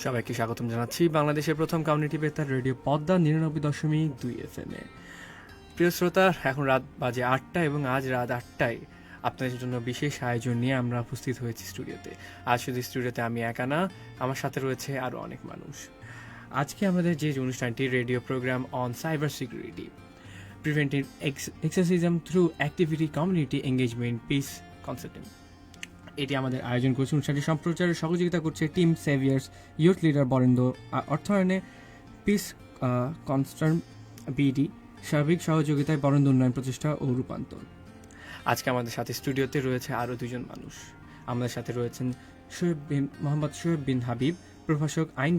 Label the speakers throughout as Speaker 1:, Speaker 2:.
Speaker 1: সবাইকে স্বাগতম জানাচ্ছি বাংলাদেশের প্রথম কমিউনিটি বেতার রেডিও পদ্মা 99.2 FM এ। প্রিয় শ্রোতা, এখন রাত বাজে 8টা এবং আজ রাত 8টায় আপনাদের জন্য বিশেষ আয়োজন নিয়ে আমরা উপস্থিত হয়েছি স্টুডিওতে। আজ শুধু স্টুডিওতে আমি একা না, আমার সাথে রয়েছে আরও অনেক মানুষ। আজকে আমাদের যে অনুষ্ঠানটি radio programme on cyber security, preventing এক্সেসিজম through activity community engagement peace consultant, এটি আমাদের আয়োজন করছে। অনুষ্ঠানটি সম্প্রচারে সহযোগিতা করছে team saviours youth leader Barendra অর্থায়নে পিস কনস্টার্ন বিডি সার্বিক সহযোগিতায় বরেন্দ্র উন্নয়ন প্রচেষ্টা ও রূপান্তর। আজকে আমাদের সাথে স্টুডিওতে রয়েছে আরও দুজন মানুষ। আমাদের সাথে রয়েছেন মোহাম্মদ শোয়েব বিন হাবিব, প্রভাষক আইন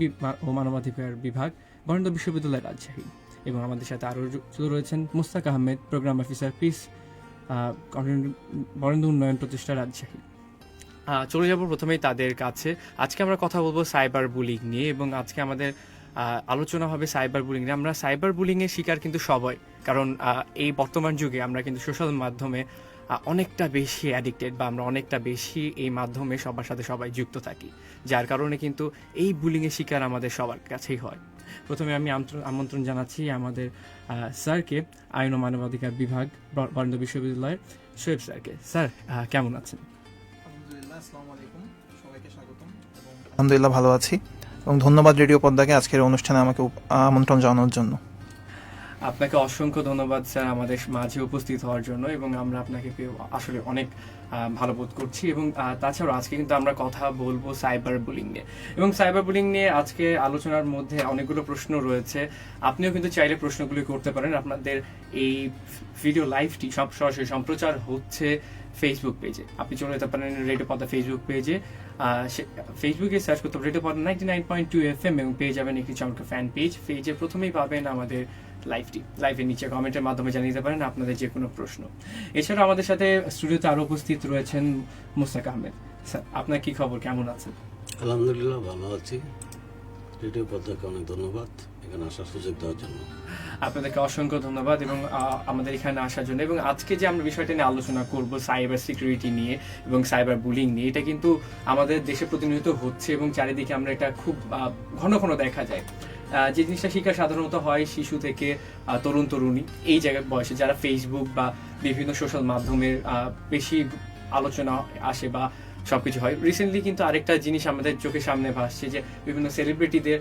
Speaker 1: ও মানবাধিকার বিভাগ, বরেন্দ্র বিশ্ববিদ্যালয় রাজশাহী। এবং আমাদের সাথে আরও রয়েছেন Mustaq Ahmed, program officer PEACE Barendra Unnayan Prochesta Rajshahi. চলে যাব প্রথমেই তাদের কাছে। আজকে আমরা কথা বলবো সাইবার বুলিং নিয়ে, এবং আজকে আমাদের আলোচনা হবে সাইবার বুলিং নিয়ে। আমরা সাইবার বুলিংয়ের শিকার কিন্তু সবাই, কারণ এই বর্তমান যুগে আমরা কিন্তু সোশ্যাল মাধ্যমে অনেকটা বেশি অ্যাডিক্টেড, বা আমরা অনেকটা বেশি এই মাধ্যমে সবার সাথে সবাই যুক্ত থাকি, যার কারণে কিন্তু এই বুলিংয়ের শিকার আমাদের সবার কাছেই হয়। প্রথমে আমি আমন্ত্রণ জানাচ্ছি আমাদের স্যারকে, আইন ও মানবাধিকার বিভাগ, বরেন্দ্র বিশ্ববিদ্যালয়ের শোয়েব স্যারকে। স্যার, কেমন আছেন?
Speaker 2: আলহামদুলিল্লাহ, ভালো আছি এবং ধন্যবাদ রেডিও পদ্মাকে আজকের অনুষ্ঠানে আমাকে আমন্ত্রণ জানানোর জন্য।
Speaker 1: আপনাকে অসংখ্য ধন্যবাদ স্যার আমাদের মাঝে উপস্থিত হওয়ার জন্য, এবং আমরা আপনাকে পেয়ে আসলে অনেক ভালো বোধ করছি। এবং তাছাড়াও আজকে কিন্তু আমরা কথা বলবো সাইবার বুলিং নিয়ে, এবং সাইবার বুলিং নিয়ে আজকে আলোচনার মধ্যে অনেকগুলো প্রশ্ন রয়েছে। আপনিও কিন্তু চাইলে প্রশ্নগুলি করতে পারেন। আপনাদের এই ভিডিও লাইভটি সরাসরি সম্প্রচার হচ্ছে ফেসবুক পেজে। আপনি চলে যেতে পারেন রেডিও পদ্মা ফেসবুক পেজে। ফেসবুকে সার্চ করতে রেডিও পদ্মা 99.2 FM এবং পেয়ে যাবেন একটি চমৎকার ফ্যান পেজ। পেজে প্রথমেই পাবেন আমাদের লাইভের নিচে কমেন্টের মাধ্যমে জানিয়ে দিতে পারেন আপনাদের যে কোনো প্রশ্ন। এছাড়াও আমাদের সাথে স্টুডিওতে আরও উপস্থিত রয়েছেন মুস্তাক আহমেদ। স্যার, আপনার কি খবর, কেমন আছেন?
Speaker 3: আলহামদুলিল্লাহ, ভালো আছি। রেডিও পদ্মাকে অনেক ধন্যবাদ এখানে আসার সুযোগ দেওয়ার জন্য।
Speaker 1: আপনাদেরকে অসংখ্য ধন্যবাদ এবং আমাদের এখানে আসার জন্য। এবং আজকে যে আমরা বিষয়টা নিয়ে আলোচনা করব, সাইবার সিকিউরিটি নিয়ে এবং সাইবার বুলিং নিয়ে, এটা কিন্তু আমাদের দেশে প্রতিনিয়ত হচ্ছে এবং চারিদিকে আমরা এটা খুব ঘন ঘন দেখা যায়। যে জিনিসটা শিকার সাধারণত হয় শিশু থেকে তরুণী, এই জায়গার বয়সে যারা ফেসবুক বা বিভিন্ন সোশ্যাল মাধ্যমের বেশি আলোচনা আসে বা সবকিছু হয়। রিসেন্টলি কিন্তু আরেকটা জিনিস আমাদের চোখের সামনে ভাসছে, যে বিভিন্ন সেলিব্রিটিদের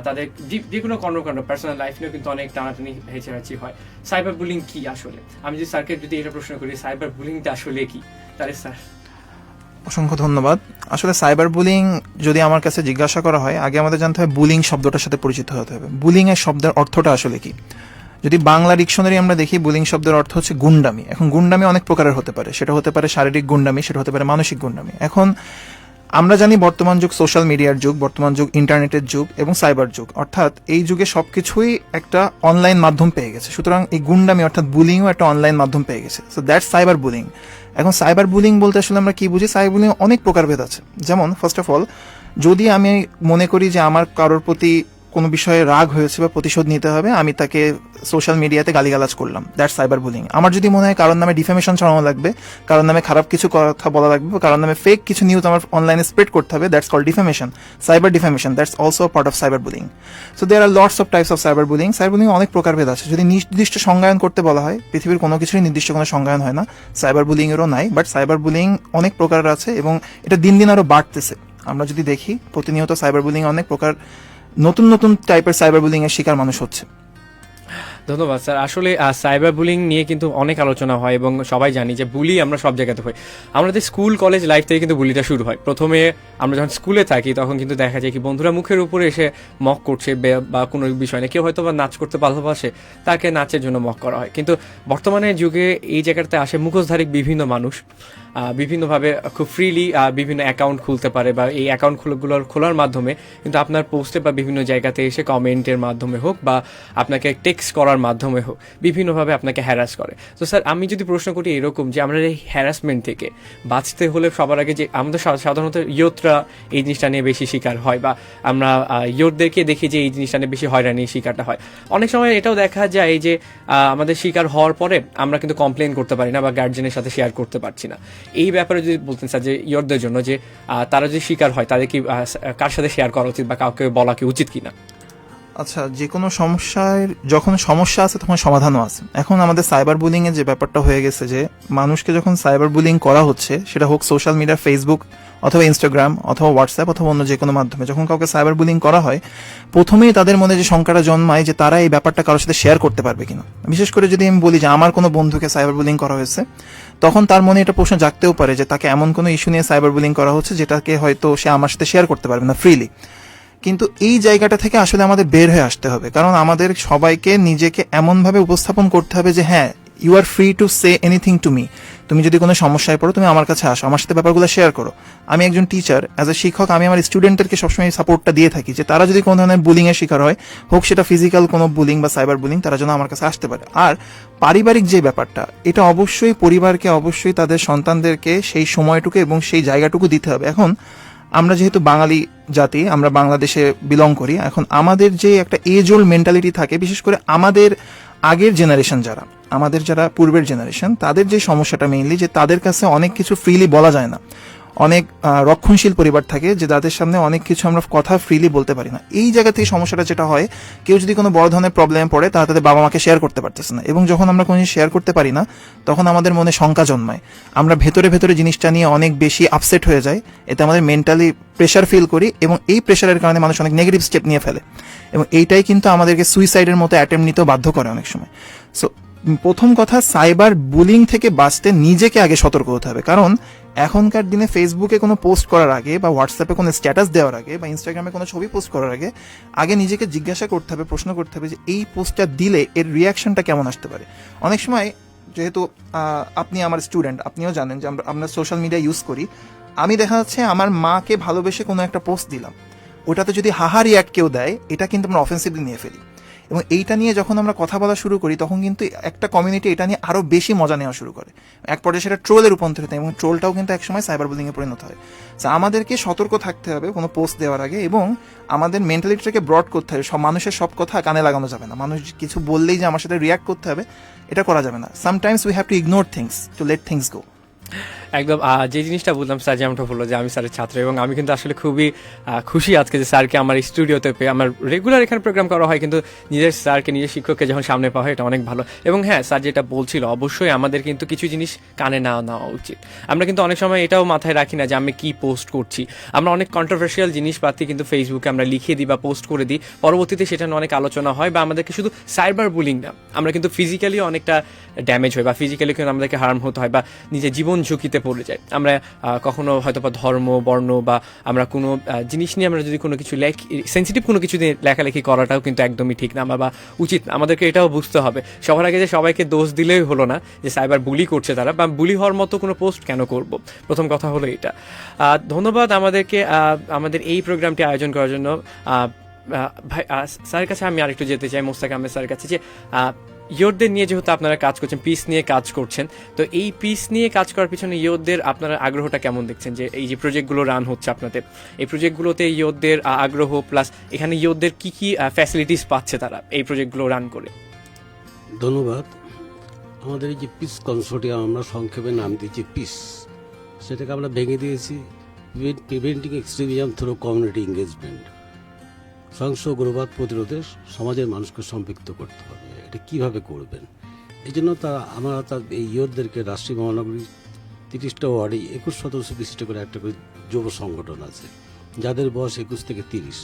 Speaker 1: তাদের যে কোনো কর্মকাণ্ড, পার্সোনাল লাইফ নিয়েও কিন্তু অনেক টানাটানি হেঁচাহাচি হয়। সাইবার বুলিং কি আসলে? আমি যদি স্যারকে যদি এটা প্রশ্ন করি, সাইবার বুলিংটা আসলে কি, তাহলে স্যার?
Speaker 2: অসংখ্য ধন্যবাদ। আসলে সাইবার বুলিং যদি আমার কাছে জিজ্ঞাসা করা হয়, আগে আমাদের জানতে হবে বুলিং শব্দটার সাথে পরিচিত হতে হবে। বুলিং এর শব্দের অর্থটা আসলে কি? যদি বাংলা ডিকশনারি আমরা দেখি, বুলিং শব্দের অর্থ হচ্ছে গুন্ডামি। এখন গুন্ডামি অনেক প্রকারের হতে পারে, সেটা হতে পারে শারীরিক গুন্ডামি, সেটা হতে পারে মানসিক গুন্ডামি। এখন আমরা জানি বর্তমান যুগ সোশ্যাল মিডিয়ার যুগ, বর্তমান যুগ ইন্টারনেটের যুগ এবং সাইবার যুগ, অর্থাৎ এই যুগে সবকিছুই একটা অনলাইন মাধ্যম পেয়ে গেছে। সুতরাং এই গুন্ডামি অর্থাৎ বুলিংও একটা অনলাইন মাধ্যম পেয়ে গেছে। So that's cyber bullying. এখন সাইবার বুলিং বলতে আসলে আমরা কি বুঝি? সাইবার বুলিং অনেক প্রকারভেদ আছে। যেমন ফার্স্ট অফ অল, যদি আমি মনে করি যে আমার কারোর প্রতি কোনো বিষয়ে রাগ হয়েছে বা প্রতিশোধ নিতে হবে, আমি তাকে সোশ্যাল মিডিয়াতে গালিগালাজ করলাম, দ্যাটস সাইবার বুলিং। আমার যদি মনে হয় কারোর নামে ডিফেমেশন ছড়ানো লাগবে, কারোর নামে খারাপ কিছু কথা বলা লাগবে, কারোর নামে ফেক কিছু নিউজ আমার অনলাইনে স্প্রেড করতে হবে, that's called defamation, cyber defamation. That's also part of cyber bullying. So there are lots of types of cyber bullying. Cyber bullying অনেক প্রকারভেদ আছে। যদি নির্দিষ্ট সংজ্ঞায়ন করতে বলা হয়, পৃথিবীর কোনো কিছুরই নির্দিষ্ট কোনো সংজ্ঞায়ন হয় না, সাইবার বুলিং এরও নাই। বাট সাইবার বুলিং অনেক প্রকারের আছে এবং এটা দিন দিন আরো বাড়তেছে। আমরা যদি দেখি প্রতিনিয়ত সাইবার বুলিং অনেক প্রকার, নতুন নতুন টাইপের সাইবার বুলিং এর শিকার মানুষ হচ্ছে।
Speaker 1: ধন্যবাদ স্যার। আসলে সাইবার বুলিং নিয়ে কিন্তু অনেক আলোচনা হয় এবং সবাই জানি যে বুলি আমরা সব জায়গাতে হই। আমাদের স্কুল কলেজ লাইফ থেকে কিন্তু বুলিটা শুরু হয়। প্রথমে আমরা যখন স্কুলে থাকি তখন কিন্তু দেখা যায় কি বন্ধুরা মুখের উপরে এসে মক করছে বা কোনো বিষয় না, কেউ হয়তো বা নাচ করতে ভালোবাসে, তাকে নাচের জন্য মক করা হয়। কিন্তু বর্তমানে যুগে এই জায়গাটাতে আসে মুখোশধারী বিভিন্ন মানুষ, বিভিন্নভাবে খুব ফ্রিলি বিভিন্ন অ্যাকাউন্ট খুলতে পারে, বা এই অ্যাকাউন্টগুলো খোলার মাধ্যমে কিন্তু আপনার পোস্টে বা বিভিন্ন জায়গাতে এসে কমেন্টের মাধ্যমে হোক বা আপনাকে টেক্সট করার মাধ্যমে হোক বিভিন্নভাবে আপনাকে হ্যারাস করে। তো স্যার, আমি যদি প্রশ্ন করি এরকম, যে আমরা এই হ্যারাসমেন্ট থেকে বাঁচতে হলে সবার আগে যে আমাদের সাধারণত ইয়ুথরা এই জিনিসটা নিয়ে বেশি শিকার হয়, বা আমরা ইয়ুথদেরকে দেখি যে এই জিনিসটা নিয়ে বেশি হয়রানির শিকারটা হয়। অনেক সময় এটাও দেখা যায় যে আমাদের শিকার হওয়ার পরে আমরা কিন্তু কমপ্লেন করতে পারি না বা গার্জেনের সাথে শেয়ার করতে পারছি না। এই ব্যাপারে যদি বলতেন স্যার যে ইয়রদের জন্য যে তারা যদি শিকার হয় তাদের কি কার সাথে শেয়ার করা উচিত বা কাউকে বলা কি উচিত কিনা?
Speaker 2: আচ্ছা, যে কোনো সমস্যার যখন সমস্যা আছে তখন সমাধানও আছে। এখন আমাদের সাইবার বুলিং এর যে ব্যাপারটা হয়ে গেছে, যে মানুষকে যখন সাইবার বুলিং করা হচ্ছে, সেটা হোক সোশ্যাল মিডিয়া, ফেসবুক অথবা ইনস্টাগ্রাম অথবা হোয়াটসঅ্যাপ অথবা অন্য যে কোনো মাধ্যমে, যখন কাউকে সাইবার বুলিং করা হয়, প্রথমেই তাদের মনে যে শঙ্কাটা জন্মায় যে তারা এই ব্যাপারটা কারোর সাথে শেয়ার করতে পারবে কিনা। বিশেষ করে যদি আমি বলি যে আমার কোনো বন্ধুকে সাইবার বুলিং করা হয়েছে, তখন তার মনে এটা প্রশ্ন জাগতেও পারে যে তাকে এমন কোনো ইস্যু নিয়ে সাইবার বুলিং করা হচ্ছে যেটাকে হয়তো সে আমার সাথে শেয়ার করতে পারবে না ফ্রিলি। কিন্তু এই জায়গাটা থেকে আসলে আমাদের বের হয়ে আসতে হবে, কারণ আমাদের সবাইকে নিজেকে এমনভাবে উপস্থাপন করতে হবে যে হ্যাঁ, you are free to say anything to me. তুমি যদি কোনো সমস্যায় পড়ো, তুমি আমার কাছে আসো, আমার সাথে ব্যাপারগুলো শেয়ার করো। আমি একজন টিচার, অ্যাজ এ শিক্ষক, আমি আমার স্টুডেন্টদেরকে সবসময় সাপোর্টটা দিয়ে থাকি যে তারা যদি কোনো ধরনের বুলিং এর শিকার হয়, হোক সেটা ফিজিক্যাল কোনো বুলিং বা সাইবার বুলিং, তারা যেন আমার কাছে আসতে পারে। আর পারিবারিক যে ব্যাপারটা, এটা অবশ্যই পরিবারকে, অবশ্যই তাদের সন্তানদেরকে সেই সময়টুকু এবং সেই জায়গাটুকু দিতে হবে। এখন আমরা যেহেতু বাঙালি জাতি, আমরা বাংলাদেশে বিলং করি, এখন আমাদের যে একটা এজ ওল্ড মেন্টালিটি থাকে, বিশেষ করে আমাদের আগের জেনারেশন যারা, আমাদের যারা পূর্বের জেনারেশন, তাদের যে সমস্যাটা মেইনলি যে তাদের কাছে অনেক কিছু ফ্রিলি বলা যায় না। অনেক রক্ষণশীল পরিবার থাকে যে তাদের সামনে অনেক কিছু আমরা কথা ফ্রিলি বলতে পারি না। এই জায়গা থেকে সমস্যাটা যেটা হয়, কেউ যদি কোনো বড় ধরনের প্রবলেমে পড়ে, তারা তাদের বাবা মাকে শেয়ার করতে পারতেছে না, এবং যখন আমরা কোনো জিনিস শেয়ার করতে পারি না, তখন আমাদের মনে শঙ্কা জন্মায়। আমরা ভেতরে ভেতরে জিনিসটা নিয়ে অনেক বেশি আপসেট হয়ে যায়, এতে আমাদের মেন্টালি প্রেশার ফিল করি, এবং এই প্রেশারের কারণে মানুষ অনেক নেগেটিভ স্টেপ নিয়ে ফেলে, এবং এইটাই কিন্তু আমাদেরকে সুইসাইডের মতো অ্যাটেম্প নিতেও বাধ্য করে অনেক সময়। সো প্রথম কথা, সাইবার বুলিং থেকে বাঁচতে নিজেকে আগে সতর্ক হতে হবে। কারণ এখনকার দিনে ফেসবুকে কোনো পোস্ট করার আগে, বা হোয়াটসঅ্যাপে কোনো স্ট্যাটাস দেওয়ার আগে, বা ইনস্টাগ্রামে কোনো ছবি পোস্ট করার আগে, আগে নিজেকে জিজ্ঞাসা করতে হবে, প্রশ্ন করতে হবে যে এই পোস্টটা দিলে এর রিয়াকশনটা কেমন আসতে পারে। অনেক সময়, যেহেতু আপনি আমার স্টুডেন্ট, আপনিও জানেন যে আমরা সোশ্যাল মিডিয়া ইউজ করি। আমি দেখা যাচ্ছে আমার মাকে ভালোবেসে কোনো একটা পোস্ট দিলাম, ওটাতে যদি হাহা রিয়াক্ট কেউ দেয়, এটা কিন্তু আমরা অফেন্সিভলি নিয়ে ফেলি, এবং এইটা নিয়ে যখন আমরা কথা বলা শুরু করি, তখন কিন্তু একটা কমিউনিটি এটা নিয়ে আরো বেশি মজা নেওয়া শুরু করে, এক পর্যায়ে সেটা ট্রোলে রূপান্তরিত হয়, এবং ট্রোলটাও কিন্তু একসময় সাইবার বুলিং এ পরিণত হয়। তো আমাদেরকে সতর্ক থাকতে হবে কোনো পোস্ট দেওয়ার আগে, এবং আমাদের মেন্টালিটিটাকে ব্রড করতে হবে। সব মানুষের সব কথা কানে লাগানো যাবে না, মানুষ কিছু বললেই যে আমার সাথে রিয়াক্ট করতে হবে, এটা করা যাবে না। Sometimes we have to ignore things to let things go.
Speaker 1: একদম যে জিনিসটা বললাম স্যার, যেমনটা বললো যে আমি স্যারের ছাত্র, এবং আমি কিন্তু আসলে খুবই খুশি আজকে যে স্যারকে আমার স্টুডিওতে পেয়ে। আমার রেগুলার এখানে প্রোগ্রাম করা হয়, কিন্তু নিজের স্যারকে, নিজের শিক্ষককে যখন সামনে পাওয়া হয়, এটা অনেক ভালো। এবং হ্যাঁ, স্যার যেটা বলছিল, অবশ্যই আমাদের কিন্তু কিছু জিনিস কানে না নেওয়া উচিত। আমরা কিন্তু অনেক সময় এটাও মাথায় রাখি না যে আমি কি পোস্ট করছি। আমরা অনেক কন্ট্রোভার্সিয়াল জিনিসপাতি কিন্তু ফেসবুকে আমরা লিখে দিই বা পোস্ট করে দিই, পরবর্তীতে সেটা নিয়ে অনেক আলোচনা হয়, বা আমাদেরকে শুধু সাইবার বুলিং না, আমরা কিন্তু ফিজিক্যালি অনেকটা ড্যামেজ হয়, বা ফিজিক্যালি কিন্তু আমাদেরকে হার্ম হতে হয়, বা নিজের জীবন ঝুঁকিতে পড়ে যায়। আমরা কখনো হয়তো বা ধর্ম, বর্ণ, বা আমরা কোনো জিনিস নিয়ে আমরা যদি কোনো কিছু সেন্সিটিভ কোনো কিছু নিয়ে লেখালেখি করাটাও কিন্তু একদমই ঠিক না, বা উচিত না। আমাদেরকে এটাও বুঝতে হবে সবার আগে যে সবাইকে দোষ দিলেই হলো না যে সাইবার বুলি করছে তারা, বা বুলি হওয়ার মতো কোনো পোস্ট কেন করব। প্রথম কথা হলো এটা। ধন্যবাদ আমাদেরকে আমাদের এই প্রোগ্রামটি আয়োজন করার জন্য। ভাই, স্যারের কাছে আমি আরেকটু যেতে চাই, মোস্তাক আহমেদ স্যারের কাছে, যে ইয়রদের নিয়ে যেহেতু আপনারা কাজ করছেন, পিস নিয়ে কাজ করছেন, তো এই পিস নিয়ে কাজ করার পিছনে ইয়রদের আপনারা আগ্রহটা কেমন দেখছেন? যে এই যে প্রজেক্টগুলো রান হচ্ছে আপনাদের, এই প্রজেক্টগুলোতে ইয়রদের আগ্রহ, প্লাস এখানে ইয়রদের কি কি ফ্যাসিলিটিস পাচ্ছে তারা এই প্রজেক্টগুলো রান করে?
Speaker 3: ধন্যবাদ। আমাদের এই যে পিস কনসোর্টিয়াম, আমরা সংক্ষেপে নাম দিয়েছি পিস, সেটাকে আমরা ভেঙে দিয়েছি preventing extremism through community engagement. সহিংস উগ্রবাদ প্রতিরোধে সমাজের মানুষকে সম্পৃক্ত করতে হবে। এটা কিভাবে করবেন, এই জন্য আমরা এই ইয়রদেরকে রাষ্ট্রীয় মহানগরী 30টা ওয়ার্ডে 21 সদস্য বিশিষ্ট করে একটা করে যুব সংগঠন আছে, যাদের বয়স 21 থেকে 30,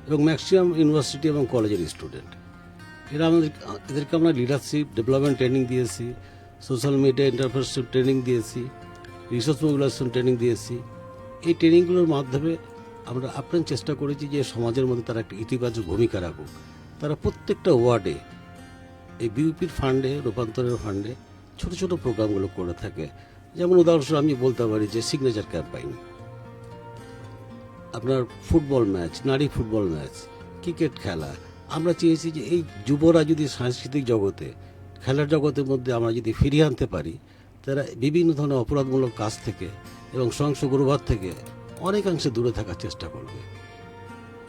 Speaker 3: এবং ম্যাক্সিমাম ইউনিভার্সিটি এবং কলেজের স্টুডেন্ট। এদেরকে আমরা লিডারশিপ ডেভেলপমেন্ট ট্রেনিং দিয়েছি, সোশ্যাল মিডিয়া এন্টারপ্রেনারশিপ ট্রেনিং দিয়েছি, রিসোর্স মোবিলাইজেশন ট্রেনিং দিয়েছি। এই ট্রেনিংগুলোর মাধ্যমে আমরা আপ্রাণ চেষ্টা করেছি যে সমাজের মধ্যে তারা একটা ইতিবাচক ভূমিকা রাখুক। তারা প্রত্যেকটা ওয়ার্ডে এই বিউপির ফান্ডে, রূপান্তরের ফান্ডে ছোট ছোট প্রোগ্রামগুলো করে থাকে। যেমন উদাহরণস্বরূপ আমি বলতে পারি যে সিগনেচার ক্যাম্পাইন, আপনার ফুটবল ম্যাচ, নারী ফুটবল ম্যাচ, ক্রিকেট খেলা। আমরা চেয়েছি যে এই যুবরা যদি সাংস্কৃতিক জগতে, খেলার জগতের মধ্যে আমরা যদি ফিরিয়ে আনতে পারি, তারা বিভিন্ন ধরনের অপরাধমূলক কাজ থেকে এবং সহিংস উগ্রবাদ থেকে অনেকাংশে দূরে থাকার চেষ্টা করবে।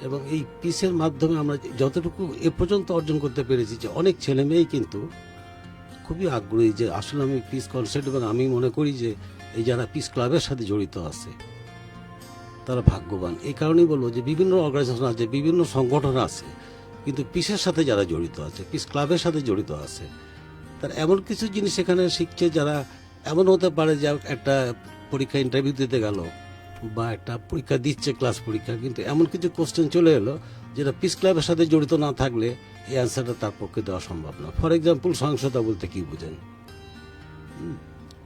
Speaker 3: এবং এই পিসের মাধ্যমে আমরা যতটুকু এ পর্যন্ত অর্জন করতে পেরেছি যে অনেক ছেলে মেয়েই কিন্তু খুবই আগ্রহী যে আসলে আমি পিস কনসেপ্ট, এবং আমি মনে করি যে এই যারা পিস ক্লাবের সাথে জড়িত আছে তারা ভাগ্যবান। এই কারণেই বলবো যে বিভিন্ন অর্গানাইজেশন আছে, বিভিন্ন সংগঠন আছে, কিন্তু পিসের সাথে যারা জড়িত আছে, পিস ক্লাবের সাথে জড়িত আছে, তার এমন কিছু জিনিস এখানে শিখছে যারা এমন হতে পারে যে একটা পরীক্ষা ইন্টারভিউ দিতে গেল বা একটা পরীক্ষা দিচ্ছে ক্লাস পরীক্ষা, কিন্তু এমন কিছু কোশ্চেন চলে এলো যেটা পিস ক্লাবের সাথে জড়িত না থাকলে এই অ্যান্সারটা তার পক্ষে দেওয়া সম্ভব না। ফর এক্সাম্পল, সহিংসতা বলতে কি বোঝেন,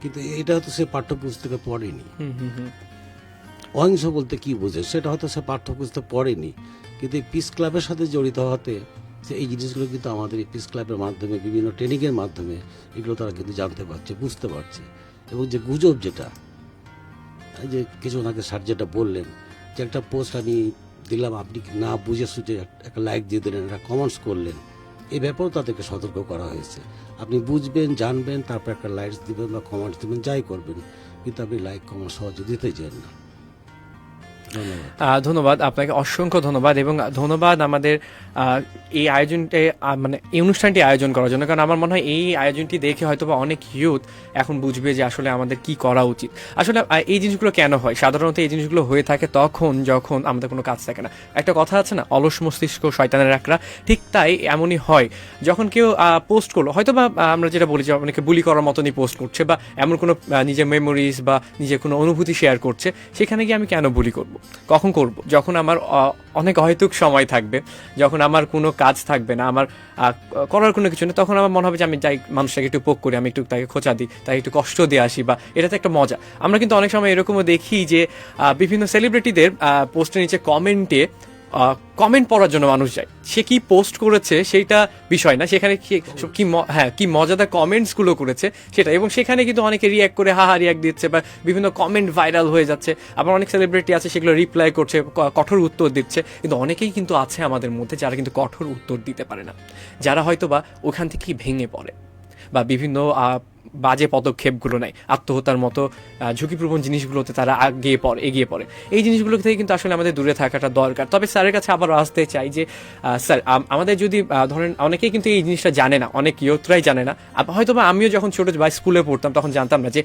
Speaker 3: কিন্তু এটা হয়তো সে পাঠ্যপুস্তকে পড়েনি। অহিংস বলতে কি বোঝে সেটা হয়তো সে পাঠ্যপুস্তকে পড়েনি, কিন্তু এই পিস ক্লাবের সাথে জড়িত হতে যে এই জিনিসগুলো কিন্তু আমাদের এই পিস ক্লাবের মাধ্যমে, বিভিন্ন ট্রেনিংয়ের মাধ্যমে এগুলো তারা কিন্তু জানতে পারছে, বুঝতে পারছে। এবং যে গুজব, যেটা এই যে কিছুক্ষণ আগে স্যার যেটা বললেন যে একটা পোস্ট আমি দিলাম, আপনি না বুঝে সুঝে একটা লাইক দিয়ে দিলেন, একটা কমেন্টস করলেন, এই ব্যাপারেও তাদেরকে সতর্ক করা হয়েছে। আপনি বুঝবেন, জানবেন, তারপর একটা লাইকস দিবেন বা কমেন্টস দিবেন, যাই করবেন, কিন্তু আপনি লাইক কমেন্ট সহজে দিতে চান না।
Speaker 1: ধন্যবাদ আপনাকে, অসংখ্য ধন্যবাদ, এবং ধন্যবাদ আমাদের এই আয়োজনটি মানে এই অনুষ্ঠানটি আয়োজন করার জন্য। কারণ আমার মনে হয় এই আয়োজনটি দেখে হয়তো বা অনেক ইউথ এখন বুঝবে যে আসলে আমাদের কি করা উচিত। আসলে এই জিনিসগুলো কেন হয়, সাধারণত এই জিনিসগুলো হয়ে থাকে তখন যখন আমাদের কোনো কাজ থাকে না। একটা কথা আছে না, অলস মস্তিষ্ক শয়তানের একরা, ঠিক তাই এমনই হয় যখন কেউ পোস্ট করলো, হয়তো বা আমরা যেটা বলি যে অনেকে বুলি করার মতনই পোস্ট করছে, বা এমন কোনো নিজের মেমোরিজ বা নিজের কোনো অনুভূতি শেয়ার করছে, সেখানে গিয়ে আমি কেন বুলি করব? কখন করব? যখন আমার অনেক অহেতুক সময় থাকবে, যখন আমার কোনো কাজ থাকবে না, আমার করার কোনো কিছু নেই, তখন আমার মনে হবে যে আমি যাই মানুষটাকে একটু পোক করি, আমি একটু তাকে খোঁচা দিই, তাকে একটু কষ্ট দিয়ে আসি, বা এটাতে একটা মজা। আমরা কিন্তু অনেক সময় এরকমও দেখি যে বিভিন্ন সেলিব্রিটিদের পোস্টের নিচে কমেন্টে কমেন্ট পড়ার জন্য মানুষ যায়। সে কি পোস্ট করেছে সেইটা বিষয় না, সেখানে কি মজাদার কমেন্টসগুলো করেছে সেটা, এবং সেখানে কিন্তু অনেকে রিয়াক্ট করে হাহা রিয়াক্ট দিচ্ছে, বা বিভিন্ন কমেন্ট ভাইরাল হয়ে যাচ্ছে। আবার অনেক সেলিব্রিটি আছে সেগুলো রিপ্লাই করছে, কঠোর উত্তর দিচ্ছে, কিন্তু অনেকেই কিন্তু আছে আমাদের মধ্যে যারা কিন্তু কঠোর উত্তর দিতে পারে না, যারা হয়তো বা ওখান থেকেই ভেঙে পড়ে বা বিভিন্ন বাজে পদক্ষেপগুলো নেয়, আত্মহত্যার মতো ঝুঁকিপ্রবণ জিনিসগুলোতে তারা এগিয়ে পড়ে। এই জিনিসগুলো থেকে কিন্তু আসলে আমাদের দূরে থাকাটা দরকার। তবে স্যারের কাছে আবারও আসতে চাই যে স্যার, আমাদের যদি ধরেন অনেকেই কিন্তু এই জিনিসটা জানে না, অনেক ইয়ুথরাই জানে না, হয়তো বা আমিও যখন ছোট বা স্কুলে পড়তাম তখন জানতাম না যে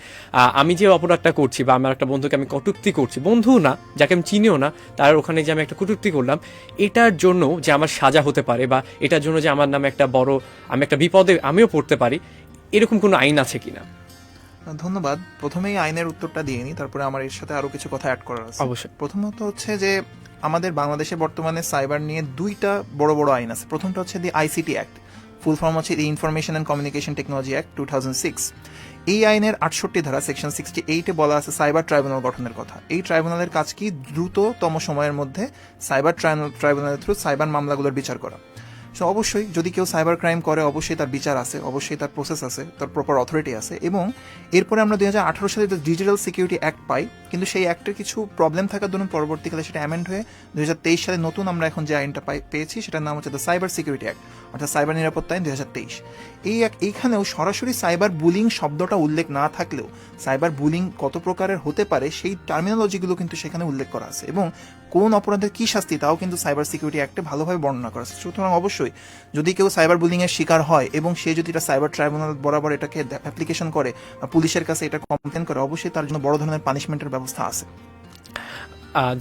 Speaker 1: আমি যে অপরাধটা করছি বা আমার একটা বন্ধুকে আমি কটূক্তি করছি, বন্ধু না, যাকে আমি চিনিও না, তার ওখানে যে আমি একটা কটূক্তি করলাম, এটার জন্য যে আমার সাজা হতে পারে, বা এটার জন্য যে আমার নামে একটা বড়, আমি একটা বিপদে আমিও পড়তে পারি, এরকম কোনো আইন আছে কিনা?
Speaker 2: ধন্যবাদ। প্রথমেই আইনের উত্তরটা দিয়ে নিই, তারপরে আমার এর সাথে আরো কিছু কথা অ্যাড করার আছে।
Speaker 1: অবশ্যই।
Speaker 2: প্রথমত হচ্ছে যে আমাদের বাংলাদেশে বর্তমানে সাইবার নিয়ে দুইটা বড় বড় আইন আছে। প্রথমটা হচ্ছে দি আইসিটি অ্যাক্ট, ফুল ফর্ম হচ্ছে the information and communication technology act 2006। এই আইনের 68 ধারা সেকশন 68-এ বলা আছে সাইবার ট্রাইব্যুনাল গঠনের কথা। এই ট্রাইব্যুনালের কাজ কি? দ্রুততম সময়ের মধ্যে সাইবার ট্রাইব্যুনালের থ্রু সাইবার মামলাগুলোর বিচার করা। সো অবশ্যই যদি কেউ সাইবার ক্রাইম করে, অবশ্যই তার বিচার আছে, অবশ্যই তার প্রসেস আছে, তার প্রপার অথরিটি আছে। এবং এরপরে আমরা 2018 সালে ডিজিটাল সিকিউরিটি অ্যাক্ট পাই, কিন্তু সেই অ্যাক্টের কিছু প্রবলেম থাকার জন্য পরবর্তীকালে সেটা অ্যামেন্ড হয়ে 2023 সালে নতুন আমরা এখন যে আইনটা পেয়েছি সেটার নাম হচ্ছে দ্য সাইবার সিকিউরিটি অ্যাক্ট, অর্থাৎ সাইবার নিরাপত্তা আইন 2023। এইখানেও সরাসরি সাইবার বুলিং শব্দটা উল্লেখ না থাকলেও সাইবার বুলিং কত প্রকারের হতে পারে সেই টার্মিনোলজিগুলো কিন্তু সেখানে উল্লেখ করা আছে, এবং কোন অপরাধের কি শাস্তি তাও কিন্তু সাইবার সিকিউরিটি অ্যাক্টে ভালোভাবে বর্ণনা করা আছে। সুতরাং অবশ্যই যদি কেউ সাইবার বুলিং এর শিকার হয় এবং সে যদি এটা সাইবার ট্রাইব্যুনাল বরাবর এটাকে অ্যাপ্লিকেশন করে, পুলিশের কাছে এটা কমপ্লেন করে, অবশ্যই তার জন্য বড় ধরনের পানিশমেন্টের ব্যবস্থা আছে।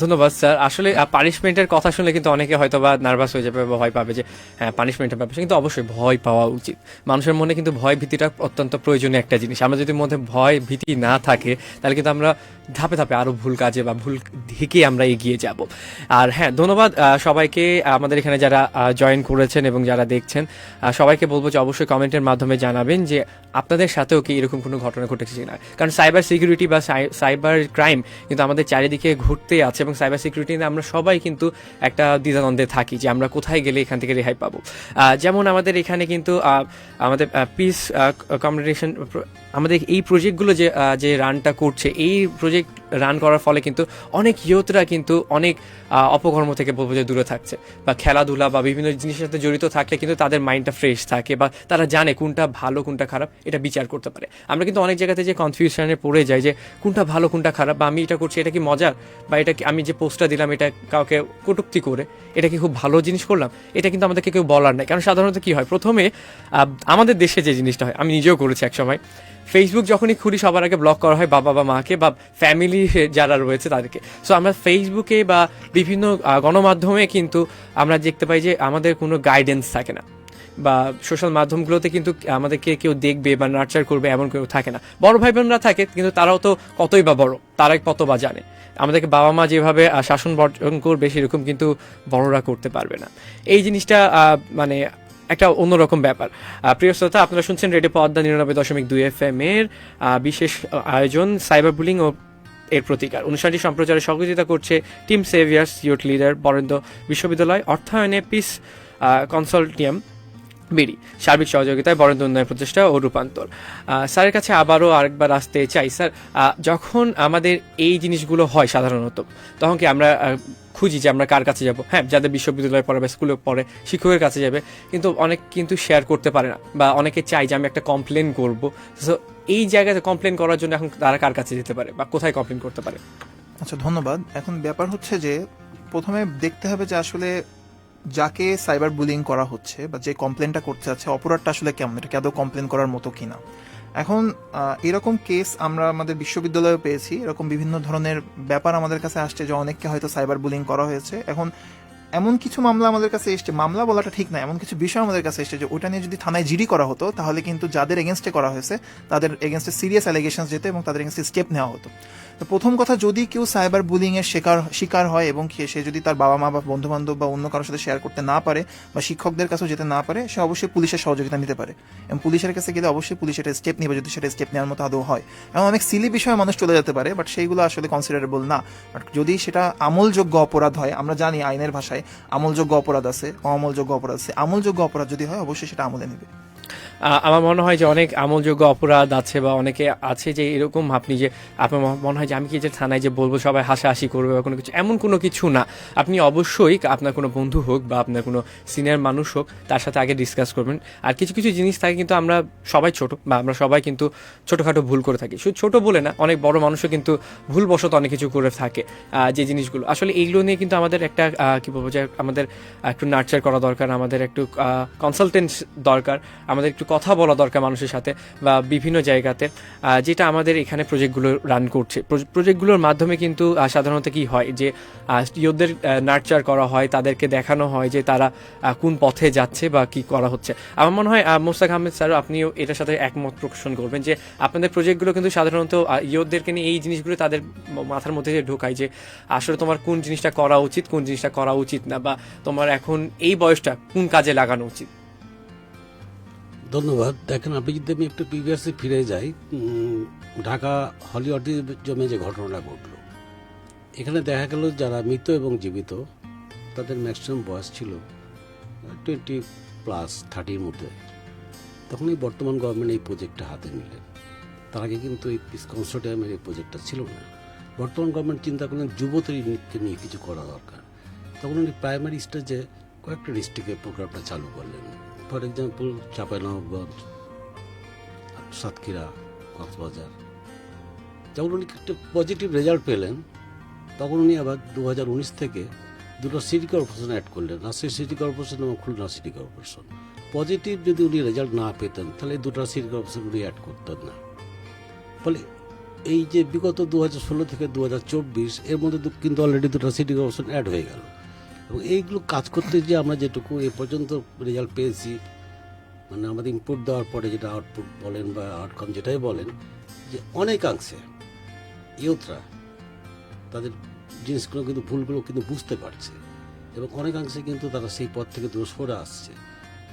Speaker 1: ধন্যবাদ স্যার। আসলে পানিশমেন্টের কথা শুনলে কিন্তু অনেকে হয়তো বা নার্ভাস হয়ে যাবে বা ভয় পাবে যে হ্যাঁ পানিশমেন্টের ব্যাপারে, কিন্তু অবশ্যই ভয় পাওয়া উচিত। মানুষের মনে কিন্তু ভয় ভীতিটা অত্যন্ত প্রয়োজনীয় একটা জিনিস। আমরা যদি মধ্যে ভয় ভীতি না থাকে তাহলে কিন্তু আমরা ধাপে ধাপে আরও ভুল কাজে বা ভুল দিকে আমরা এগিয়ে যাব। আর হ্যাঁ, ধন্যবাদ সবাইকে আমাদের এখানে যারা জয়েন করেছেন এবং যারা দেখছেন, সবাইকে বলবো যে অবশ্যই কমেন্টের মাধ্যমে জানাবেন যে আপনাদের সাথেও কি এরকম কোনো ঘটনা ঘটেছে কিনা। কারণ সাইবার সিকিউরিটি বা সাইবার ক্রাইম কিন্তু আমাদের চারিদিকে ঘটতে আছে, এবং সাইবার সিকিউরিটি নিয়ে আমরা সবাই কিন্তু একটা দ্বিধাদ্বন্দ্বে থাকি যে আমরা কোথায় গেলে এখান থেকে রেহাই পাবো। যেমন আমাদের এখানে কিন্তু আমাদের পিস কমিউনিকেশন আমাদের এই প্রজেক্টগুলো যে রানটা করছে, এই প্রজেক্ট রান করার ফলে কিন্তু অনেক ইয়তরা কিন্তু অনেক অপকর্ম থেকে বলবো যে দূরে থাকছে, বা খেলাধুলা বা বিভিন্ন জিনিসের সাথে জড়িত থাকলে কিন্তু তাদের মাইন্ডটা ফ্রেশ থাকে, বা তারা জানে কোনটা ভালো কোনটা খারাপ এটা বিচার করতে পারে। আমরা কিন্তু অনেক জায়গাতে যে কনফিউশনে পড়ে যাই যে কোনটা ভালো কোনটা খারাপ, বা আমি এটা করছি এটা কি মজার, বা এটা কি আমি যে পোস্টটা দিলাম এটা কাউকে কটূক্তি করে এটা কি খুব ভালো জিনিস করলাম, এটা কিন্তু আমাদেরকে কেউ বলার নাই। কারণ সাধারণত কি হয়, প্রথমে আমাদের দেশে যে জিনিসটা হয়, আমি নিজেও করেছি এক সময়, ফেসবুক যখনই খুলি সবার আগে ব্লক করা হয় বাবা বা মাকে বা ফ্যামিলি যারা রয়েছে তাদেরকে। সো আমরা ফেসবুকে বা বিভিন্ন গণমাধ্যমে কিন্তু আমরা দেখতে পাই যে আমাদের কোনো গাইডেন্স থাকে না, বা সোশ্যাল মাধ্যমগুলোতে কিন্তু আমাদেরকে কেউ দেখবে বা নার্চার করবে এমন কেউ থাকে না। বড় ভাই বোনরা থাকে কিন্তু তারাও তো কতই বা বড়, তারাই কত বা জানে। আমাদেরকে বাবা মা যেভাবে শাসন বর্জন করবে সেরকম কিন্তু বড়রা করতে পারবে না। এই জিনিসটা মানে একটা অন্যরকম ব্যাপার। প্রিয় শ্রোতা, আপনারা শুনছেন রেডিও পদ্মা 99.2 FM এর বিশেষ আয়োজন সাইবার বুলিং ও এর প্রতিকার। অনুষ্ঠানটি সম্প্রচারে সহযোগিতা করছে team saviours youth leader, Barendra বিশ্ববিদ্যালয়, অর্থায়নে পিস কনসালটিয়াম বিডি, সার্বিক সহযোগিতায় বরেন্দ্র উন্নয়ন প্রচেষ্টা ও রূপান্তর। স্যারের কাছে আবারও আরেকবার আসতে চাই। স্যার, যখন আমাদের এই জিনিসগুলো হয় সাধারণত, তখন কি আমরা খুঁজি যে আমরা কার কাছে যাব? হ্যাঁ, যাদের বিশ্ববিদ্যালয়ে পড়ে বা স্কুলে পড়ে শিক্ষকের কাছে যাবে, কিন্তু অনেক কিন্তু শেয়ার করতে পারে না, বা অনেকে চাই যে আমি একটা কমপ্লেন করব। সো এই জায়গাতে কমপ্লেন করার জন্য এখন তারা কার কাছে যেতে পারে বা কোথায় কমপ্লেন করতে পারে?
Speaker 2: আচ্ছা, ধন্যবাদ। এখন ব্যাপার হচ্ছে যে প্রথমে দেখতে হবে যে আসলে যাকে সাইবার বুলিং করা হচ্ছে বা যে কমপ্লেনটা করতে যাচ্ছে অপরাধটা আসলে কেমন, এটা কি আদৌ কমপ্লেন করার মতো কিনা। এখন এরকম কেস আমরা আমাদের বিশ্ববিদ্যালয়ে পেয়েছি, এরকম বিভিন্ন ধরনের ব্যাপার আমাদের কাছে আসছে যে অনেককে হয়তো সাইবার বুলিং করা হয়েছে। এখন এমন কিছু মামলা আমাদের কাছে এসছে, মামলা বলাটা ঠিক না, এমন কিছু বিষয় আমাদের কাছে এসছে যে ওটা নিয়ে যদি থানায় জিডি করা হতো তাহলে কিন্তু যাদের এগেনস্টে করা হয়েছে তাদের এগেনস্টে সিরিয়াস অ্যালিগেশনস যেত এবং তাদের এগেনস্টে স্টেপ নেওয়া হতো। তো প্রথম কথা, যদি কেউ সাইবার বুলিং এর শিকার হয় এবং সে যদি তার বাবা মা বা বন্ধু বান্ধব বা অন্য কারোর সাথে শেয়ার করতে না পারে বা শিক্ষকদের কাছেও যেতে না পারে, সে অবশ্যই পুলিশের সহযোগিতা নিতে পারে এবং পুলিশের কাছে গেলে অবশ্যই পুলিশ এটা স্টেপ নেবে যদি সেটা স্টেপ নেওয়ার মতো আদৌ হয়। এবং অনেক সিলি বিষয়ে মানুষ চলে যেতে পারে, বাট সেইগুলো আসলে কনসিডারেবল না। বাট যদি সেটা আমলযোগ্য অপরাধ হয়, আমরা জানি আইনের ভাষায় আমলযোগ্য অপরাধ আছে, অমলযোগ্য অপরাধ আছে। আমলযোগ্য অপরাধ যদি হয় অবশ্যই সেটা আমলে নেবে।
Speaker 1: আমার মনে হয় যে অনেক আমলযোগ্য অপরাধ আছে, বা অনেকে আছে যে এরকম আপনি যে আপনার মনে হয় যে আমি কি যে থানায় যে বলবো সবাই হাসাহাসি করবে বা কোনো কিছু, এমন কোনো কিছু না। আপনি অবশ্যই আপনার কোনো বন্ধু হোক বা আপনার কোনো সিনিয়র মানুষ হোক তার সাথে আগে ডিসকাস করবেন। আর কিছু কিছু জিনিস থাকে কিন্তু আমরা সবাই ছোট, বা আমরা সবাই কিন্তু ছোটোখাটো ভুল করে থাকি। শুধু ছোটো বলে না, অনেক বড় মানুষও কিন্তু ভুলবশত অনেক কিছু করে থাকে। যে জিনিসগুলো আসলে এইগুলো নিয়ে কিন্তু আমাদের একটা কী বলবো যে আমাদের একটু নার্চার করা দরকার, আমাদের একটু কনসালটেন্ট দরকার, আমাদের একটু কথা বলা দরকার মানুষের সাথে বা বিভিন্ন জায়গাতে। যেটা আমাদের এখানে প্রজেক্টগুলো রান করছে, প্রজেক্টগুলোর মাধ্যমে কিন্তু সাধারণত কি হয় যে ইয়ুথদের নার্চার করা হয়, তাদেরকে দেখানো হয় যে তারা কোন পথে যাচ্ছে বা কি করা হচ্ছে। আমার মনে হয় মোস্তাক আহমেদ স্যার আপনিও এটার সাথে একমত প্রকাশন করবেন যে আপনাদের প্রজেক্টগুলো কিন্তু সাধারণত ইয়ুথদেরকে নিয়ে এই জিনিসগুলো তাদের মাথার মধ্যে যে ঢোকায় যে আসলে তোমার কোন জিনিসটা করা উচিত, কোন জিনিসটা করা উচিত না, বা তোমার এখন এই বয়সটা কোন কাজে লাগানো উচিত।
Speaker 3: ধন্যবাদ। দেখেন, আপনি যদি আমি একটু প্রিভিয়াসে ফিরে যাই, ঢাকা হলি অডিটোরিয়ামে যে ঘটনাটা ঘটলো, এখানে দেখা গেল যারা মৃত এবং জীবিত তাদের ম্যাক্সিমাম বয়স ছিল 20+30-র মধ্যে। তখনই বর্তমান গভর্নমেন্ট এই প্রজেক্টটা হাতে নিলেন। তার আগে কিন্তু এই পিস কনসোর্টিয়ামের এই প্রজেক্টটা ছিল না। বর্তমান গভর্নমেন্ট চিন্তা করলেন যুবতীকে নিয়ে কিছু করা দরকার। তখন উনি প্রাইমারি স্টেজে কয়েকটা ডিস্ট্রিক্টে প্রোগ্রামটা চালু করলেন। For example Chapainawabganj, Satkhira, Cox's Bazar. যখন উনি একটা পজিটিভ রেজাল্ট পেলেন, তখন উনি আবার 2019 থেকে দুটো সিটি কর্পোরেশন অ্যাড করলেন, রাজশাহী সিটি কর্পোরেশন এবং খুলনা সিটি কর্পোরেশন। পজিটিভ যদি উনি রেজাল্ট না পেতেন তাহলে এই দুটো সিটি কর্পোরেশন উনি অ্যাড করতেন না। ফলে এই যে বিগত 2016 থেকে 2024 এর মধ্যে কিন্তু অলরেডি দুটো সিটি কর্পোরেশন অ্যাড হয়ে গেল। এবং এইগুলো কাজ করতে যে আমরা যেটুকু এ পর্যন্ত রেজাল্ট পেয়েছি, মানে আমাদের ইনপুট দেওয়ার পরে যেটা আউটপুট বলেন বা আউটকাম যেটাই বলেন, যে অনেকাংশে ইয়ুথরা তাদের জিনিসগুলো কিন্তু ভুলগুলো কিন্তু বুঝতে পারছে এবং অনেকাংশে কিন্তু তারা সেই পথ থেকে দূরে সরে আসছে।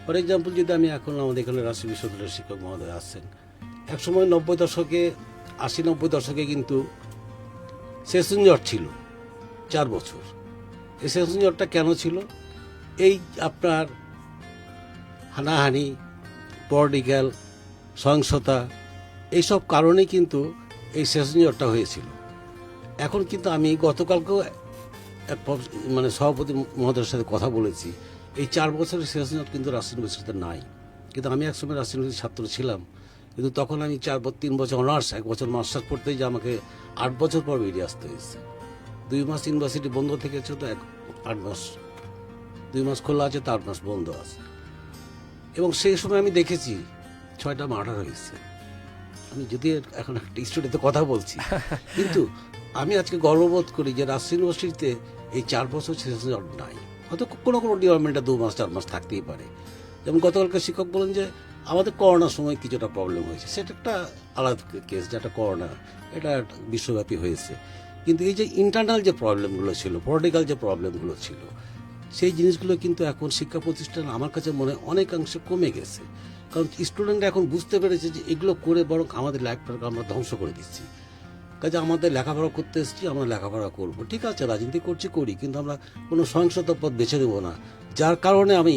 Speaker 3: ফর এক্সাম্পল যদি আমি এখন আমাদের এখানে রাজশাহী বিশ্ববিদ্যালয়ের শিক্ষক মহোদয় আসছেন, একসময় 80-90 দশকে কিন্তু সেশন জট ছিল 4 বছর। এই সেশন জটটা কেন ছিল? এই আপনার হানাহানি, পলিটিক্যাল সহিংসতা, এইসব কারণে কিন্তু এই সেশনটা হয়েছিল। এখন কিন্তু আমি গতকালকেও এক মানে সভাপতি মহোদয়ের সাথে কথা বলেছি, এই 4 বছরের সেশন কিন্তু রাজশাহী ইউনিভার্সিটিতে নাই। কিন্তু আমি একসময় রাজশাহী ইউনিভার্সিটির ছাত্র ছিলাম, কিন্তু তখন আমি 3 বছর অনার্স, 1 বছর মাস্টার্স পড়তেই যে আমাকে 8 বছর পর বেরিয়ে আসতে হয়েছে। 2 মাস ইউনিভার্সিটি বন্ধ থেকেছে, তো 8 মাস, 2 মাস খোলা আছে, 8 মাস বন্ধ আছে। এবং সেই সময় আমি দেখেছি 6টা মার্ডার হয়েছে। আমি যদি এখন একটা স্টুডিওতে কথা বলছি, কিন্তু আমি আজকে গর্ববোধ করি যে রাজশাহী ইউনিভার্সিটিতে এই 4 বছর সেশন নাই। হয়তো কোনো কোনো ডিপার্টমেন্টে 2 মাস 4 মাস থাকতেই পারে। যেমন গতকালকে শিক্ষক বলেন যে আমাদের করোনার সময় কিছুটা প্রবলেম হয়েছে, সেটা একটা আলাদা কেস, যেটা করোনা, এটা বিশ্বব্যাপী হয়েছে। কিন্তু এই যে ইন্টারনাল যে প্রবলেমগুলো ছিল, পলিটিক্যাল যে প্রবলেমগুলো ছিল, সেই জিনিসগুলো কিন্তু এখন শিক্ষা প্রতিষ্ঠান আমার কাছে মনে হয় অনেকাংশে কমে গেছে। কারণ স্টুডেন্টরা এখন বুঝতে পেরেছে যে এগুলো করে বরং আমাদের লাইফটাকে আমরা ধ্বংস করে দিচ্ছি। কাজে আমাদের লেখাপড়া করতে এসেছি, আমরা লেখাপড়া করব, ঠিক আছে, রাজনীতি করছি করি, কিন্তু আমরা কোনো সহিংসতা পথ বেছে নেব না, যার কারণে আমি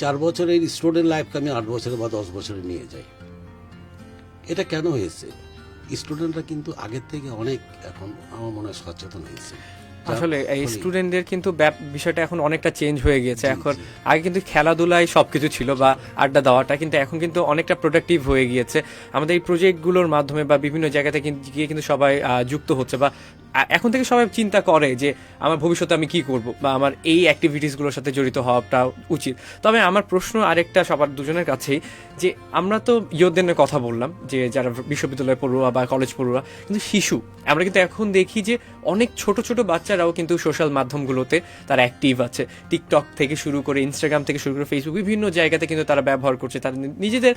Speaker 3: 4 বছরের স্টুডেন্ট লাইফকে আমি 8 বছরে বা 10 বছরে নিয়ে যাই। এটা কেন হয়েছে? স্টুডেন্টরা কিন্তু আগের থেকে অনেক এখন আমার মনে হয় সচেতন হয়েছে।
Speaker 1: আসলে এই স্টুডেন্টদের কিন্তু বিষয়টা এখন অনেকটা চেঞ্জ হয়ে গিয়েছে।
Speaker 3: জি,
Speaker 1: এখন
Speaker 3: জি।
Speaker 1: আগে কিন্তু খেলাধুলায় সবকিছু ছিল বা আড্ডা দেওয়াটা, কিন্তু এখন কিন্তু অনেকটা প্রোডাক্টিভ হয়ে গিয়েছে। আমাদের এই প্রজেক্টগুলোর মাধ্যমে বা বিভিন্ন জায়গাতে গিয়ে কিন্তু সবাই যুক্ত হচ্ছে, বা এখন থেকে সবাই চিন্তা করে যে আমার ভবিষ্যতে আমি কি করব, বা আমার এই অ্যাক্টিভিটিসগুলোর সাথে জড়িত হওয়াটা উচিত। তবে আমার প্রশ্ন আরেকটা সবার দুজনের কাছেই, যে আমরা তো ইয়ুথদের কথা বললাম, যে যারা বিশ্ববিদ্যালয়ে পড়ুয়া বা কলেজ পড়ুয়া, কিন্তু শিশু আমরা কিন্তু এখন দেখি যে অনেক ছোট ছোট বাচ্চারাও কিন্তু সোশ্যাল মাধ্যমগুলোতে তারা অ্যাক্টিভ আছে। টিকটক থেকে শুরু করে, ইনস্টাগ্রাম থেকে শুরু করে, ফেসবুক, বিভিন্ন জায়গাতে কিন্তু তারা ব্যবহার করছে। তারা নিজেদের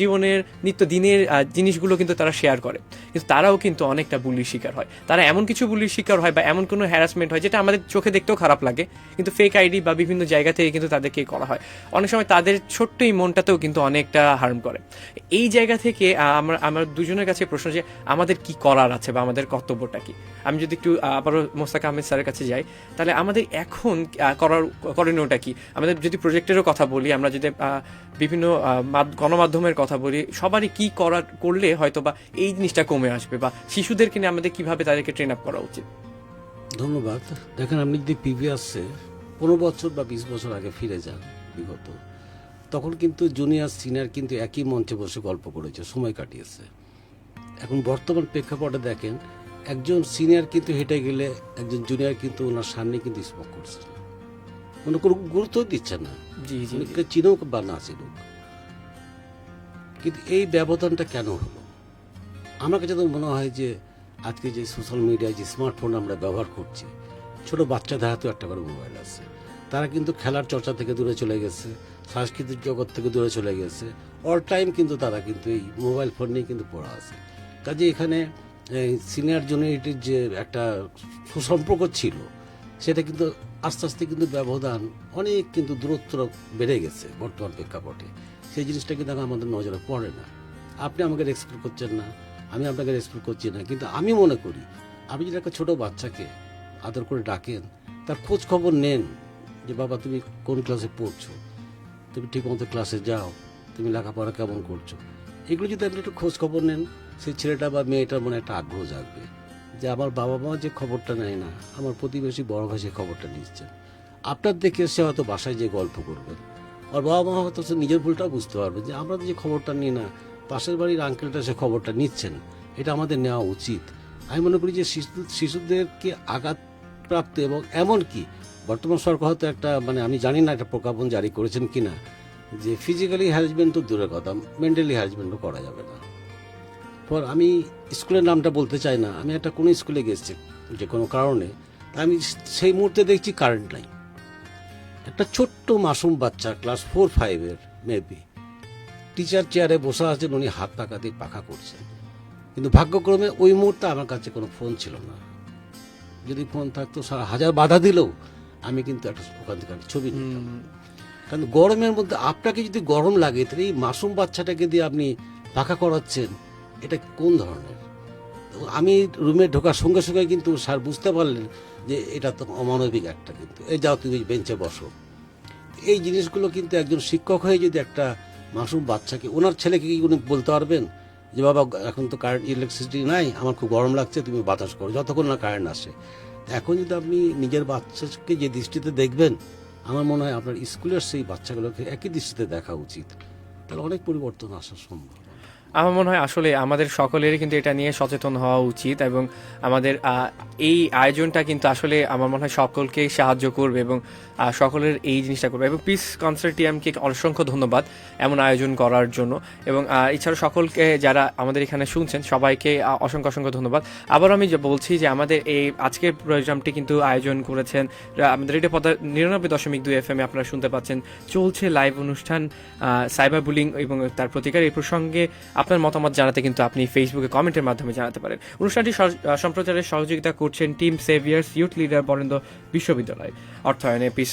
Speaker 1: জীবনের নিত্যদিনের জিনিসগুলো কিন্তু তারা শেয়ার করে, কিন্তু তারাও কিন্তু অনেকটা বুলির শিকার হয়। তারা এমন কিছু বুলির শিকার হয় বা এমন কোনো হ্যারাসমেন্ট হয় যেটা আমাদের চোখে দেখতেও খারাপ লাগে, কিন্তু ফেক আইডি বা বিভিন্ন জায়গা থেকে কিন্তু তাদেরকে করা হয়। অনেক সময় তাদের ছোট্ট এই মনটাতেও কিন্তু অনেকটা হার্ম করে। এই জায়গা থেকে আমার দুজনের কাছে প্রশ্ন, যে আমাদের কি করার আছে বা আমাদের কর্তব্যটা কি? আমি যদি একটু আবারও মোস্তাক আহমেদ স্যারের কাছে যাই, তাহলে আমাদের এখন করণীয়টা কি? আমাদের যদি প্রজেক্টেরও কথা বলি, আমরা যদি বিভিন্ন গণমাধ্যমের কথা বলি, সবারই কি করলে হয়তো বা এই জিনিসটা কমে আসবে, বা শিশুদেরকে নিয়ে আমাদের কিভাবে তাদেরকে ট্রেন আপ করা উচিত?
Speaker 3: ধন্যবাদ। দেখেন, আপনি যদি প্রিভিয়াসে 15 বছর বা 20 বছর আগে ফিরে যান বিগত, তখন কিন্তু জুনিয়র সিনিয়র কিন্তু একই মঞ্চে বসে গল্প করেছে, সময় কাটিয়েছে। এখন বর্তমান প্রেক্ষাপটে দেখেন, একজন সিনিয়র কিন্তু হেঁটে গেলে একজন জুনিয়র কিন্তু ওনার সামনে কিন্তু স্পোক করছে না, কোনো গুরুত্ব দিচ্ছে না,
Speaker 1: জি জি
Speaker 3: অনেককে চিনুক বা না চিনুক। কিন্তু এই ব্যবধানটা কেন হলো? আমার কাছে তো মনে হয় যে আজকে যে সোশ্যাল মিডিয়া, যে স্মার্টফোন আমরা ব্যবহার করছি, ছোট বাচ্চাদের হাতেও একটা করে মোবাইল আছে, তারা কিন্তু খেলার চর্চা থেকে দূরে চলে গেছে, সাংস্কৃতিক জগৎ থেকে দূরে চলে গেছে। অল টাইম কিন্তু তারা কিন্তু এই মোবাইল ফোন নিয়ে কিন্তু পড়া আছে। কাজে এখানে সিনিয়র জুনিয়রিটির যে একটা সুসম্পর্ক ছিল, সেটা কিন্তু আস্তে আস্তে কিন্তু ব্যবধান অনেক কিন্তু দূরত্ব বেড়ে গেছে বর্তমান প্রেক্ষাপটে। সেই জিনিসটা কিন্তু এখন আমাদের নজরে পড়ে না। আপনি আমাকে রেসপেক্ট করছেন না, আমি আপনাকে রেসপেক্ট করছি না, কিন্তু আমি মনে করি আপনি যদি একটা ছোট বাচ্চাকে আদর করে ডাকেন, তার খোঁজ খবর নেন, যে বাবা তুমি কোন ক্লাসে পড়ছো, তুমি ঠিক মতো ক্লাসে যাও, তুমি লেখাপড়া কেমন করছো, এগুলো যদি আপনি একটু খোঁজ খবর নেন, সেই ছেলেটা বা মেয়েটার মনে একটা আগ্রহ জাগবে যে আমার বাবা মা যে খবরটা নেয় না, আমার প্রতিবেশী বড় ভাই সে খবরটা নিচ্ছেন। আপনার দেখে সে হয়তো বাসায় যে গল্প করবেন, আর বাবা মা হয়তো সে নিজের ভুলটাও বুঝতে পারবে যে আমরা যে খবরটা নিই না, পাশের বাড়ির আঙ্কেলটা সে খবরটা নিচ্ছেন, এটা আমাদের নেওয়া উচিত। আমি মনে করি যে শিশুদেরকে আঘাতপ্রাপ্ত এবং এমনকি বর্তমান সরকার হয়তো একটা আমি জানি না একটা প্রজ্ঞাপন জারি করেছেন কিনা, যে ফিজিক্যালি হ্যারাসমেন্ট তো দূরের কথা, মেন্টালি হ্যারাসমেন্টও করা যাবে না। পর আমি স্কুলের নামটা বলতে চাই না, আমি একটা কোনো স্কুলে গেছি যে কোনো কারণে, আমি সেই মুহূর্তে দেখছি কারেন্ট নাই, একটা ছোট্ট মাসুম বাচ্চা ক্লাস 4-5 মেবি, টিচার চেয়ারে বসে আছেন, উনি হাত পাকা দিয়ে পাখা করছেন। কিন্তু ভাগ্যক্রমে ওই মুহূর্তে আমার কাছে কোনো ফোন ছিল না, যদি ফোন থাকতো হাজার বাধা দিলেও আমি কিন্তু একটা ওখান থেকে ছবি নিতাম। কারণ গরমের মধ্যে আপনাকে যদি গরম লাগে, তাহলে এই মাসুম বাচ্চাটাকে দিয়ে আপনি পাখা করাচ্ছেন, এটা কোন ধরনের? আমি রুমে ঢোকার সঙ্গে সঙ্গে কিন্তু স্যার বুঝতে পারলেন যে এটা তো অমানবিক একটা, কিন্তু এই যাও তুমি বেঞ্চে বসো। এই জিনিসগুলো কিন্তু একজন শিক্ষক হয়ে যদি একটা মাসুম বাচ্চাকে, ওনার ছেলেকে কি উনি বলতে পারবেন যে বাবা এখন তো কারেন্ট ইলেকট্রিসিটি নাই, আমার খুব গরম লাগছে, তুমি বাতাস করো যতক্ষণ না কারেন্ট আসে। এখন যদি আপনি নিজের বাচ্চাকে যে দৃষ্টিতে দেখবেন, আমার মনে হয় আপনার স্কুলের সেই বাচ্চাগুলোকে একই দৃষ্টিতে দেখা উচিত, তাহলে অনেক পরিবর্তন আসা সম্ভব।
Speaker 1: আমার মনে হয় আসলে আমাদের সকলেরই কিন্তু এটা নিয়ে সচেতন হওয়া উচিত, এবং আমাদের এই আয়োজনটা কিন্তু আসলে আমার মনে হয় সকলকেই সাহায্য করবে এবং সকলের এই জিনিসটা করবে। এবং পিস কনসার্টিয়ামকে অসংখ্য ধন্যবাদ এমন আয়োজন করার জন্য, এবং এছাড়া সকলকে যারা আমাদের এখানে শুনছেন সবাইকে অসংখ্য অসংখ্য ধন্যবাদ। আবার আমি যে বলছি যে আমাদের এই আজকের প্রোগ্রামটি কিন্তু আয়োজন করেছেন আমাদের রেডিও পদ্মা 99.2 FM আপনারা শুনতে পাচ্ছেন। চলছে লাইভ অনুষ্ঠান সাইবার বুলিং এবং তার প্রতিকার। এই প্রসঙ্গে আপনার মতামত জানাতে কিন্তু আপনি ফেসবুকে কমেন্টের মাধ্যমে জানাতে পারেন। অনুষ্ঠানটি সম্প্রচারের সহযোগিতা করছেন team saviours youth leader Barendra বিশ্ববিদ্যালয়, অর্থায়নে পিস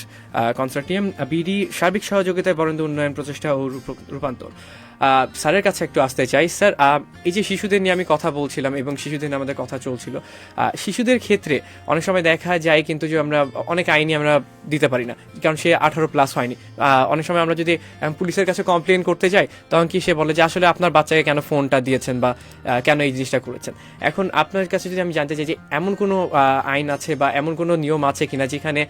Speaker 1: কনসার্টিয়াম বিডি, সার্বিক সহযোগিতায় বরেন্দ্র উন্নয়ন প্রচেষ্টা ও রূপান্তর। স্যারের কাছে একটু আসতে চাই। স্যার, এই যে শিশুদের নিয়ে আমি কথা বলছিলাম এবং শিশুদের নিয়ে আমাদের কথা চলছিল, শিশুদের ক্ষেত্রে অনেক সময় দেখা যায় কিন্তু যে আমরা অনেক আইনি আমরা দিতে পারি না, কারণ সে 18+ হয়নি। অনেক সময় আমরা যদি পুলিশের কাছে কমপ্লেন করতে যাই, তখন কি সে বলে যে আসলে আপনার বাচ্চাকে কেন ফোনটা দিয়েছেন বা কেন এই জিনিসটা করেছেন। এখন আপনার কাছে যদি আমি জানতে চাই যে এমন কোনো আইন আছে বা এমন কোনো নিয়ম আছে কিনা যেখানে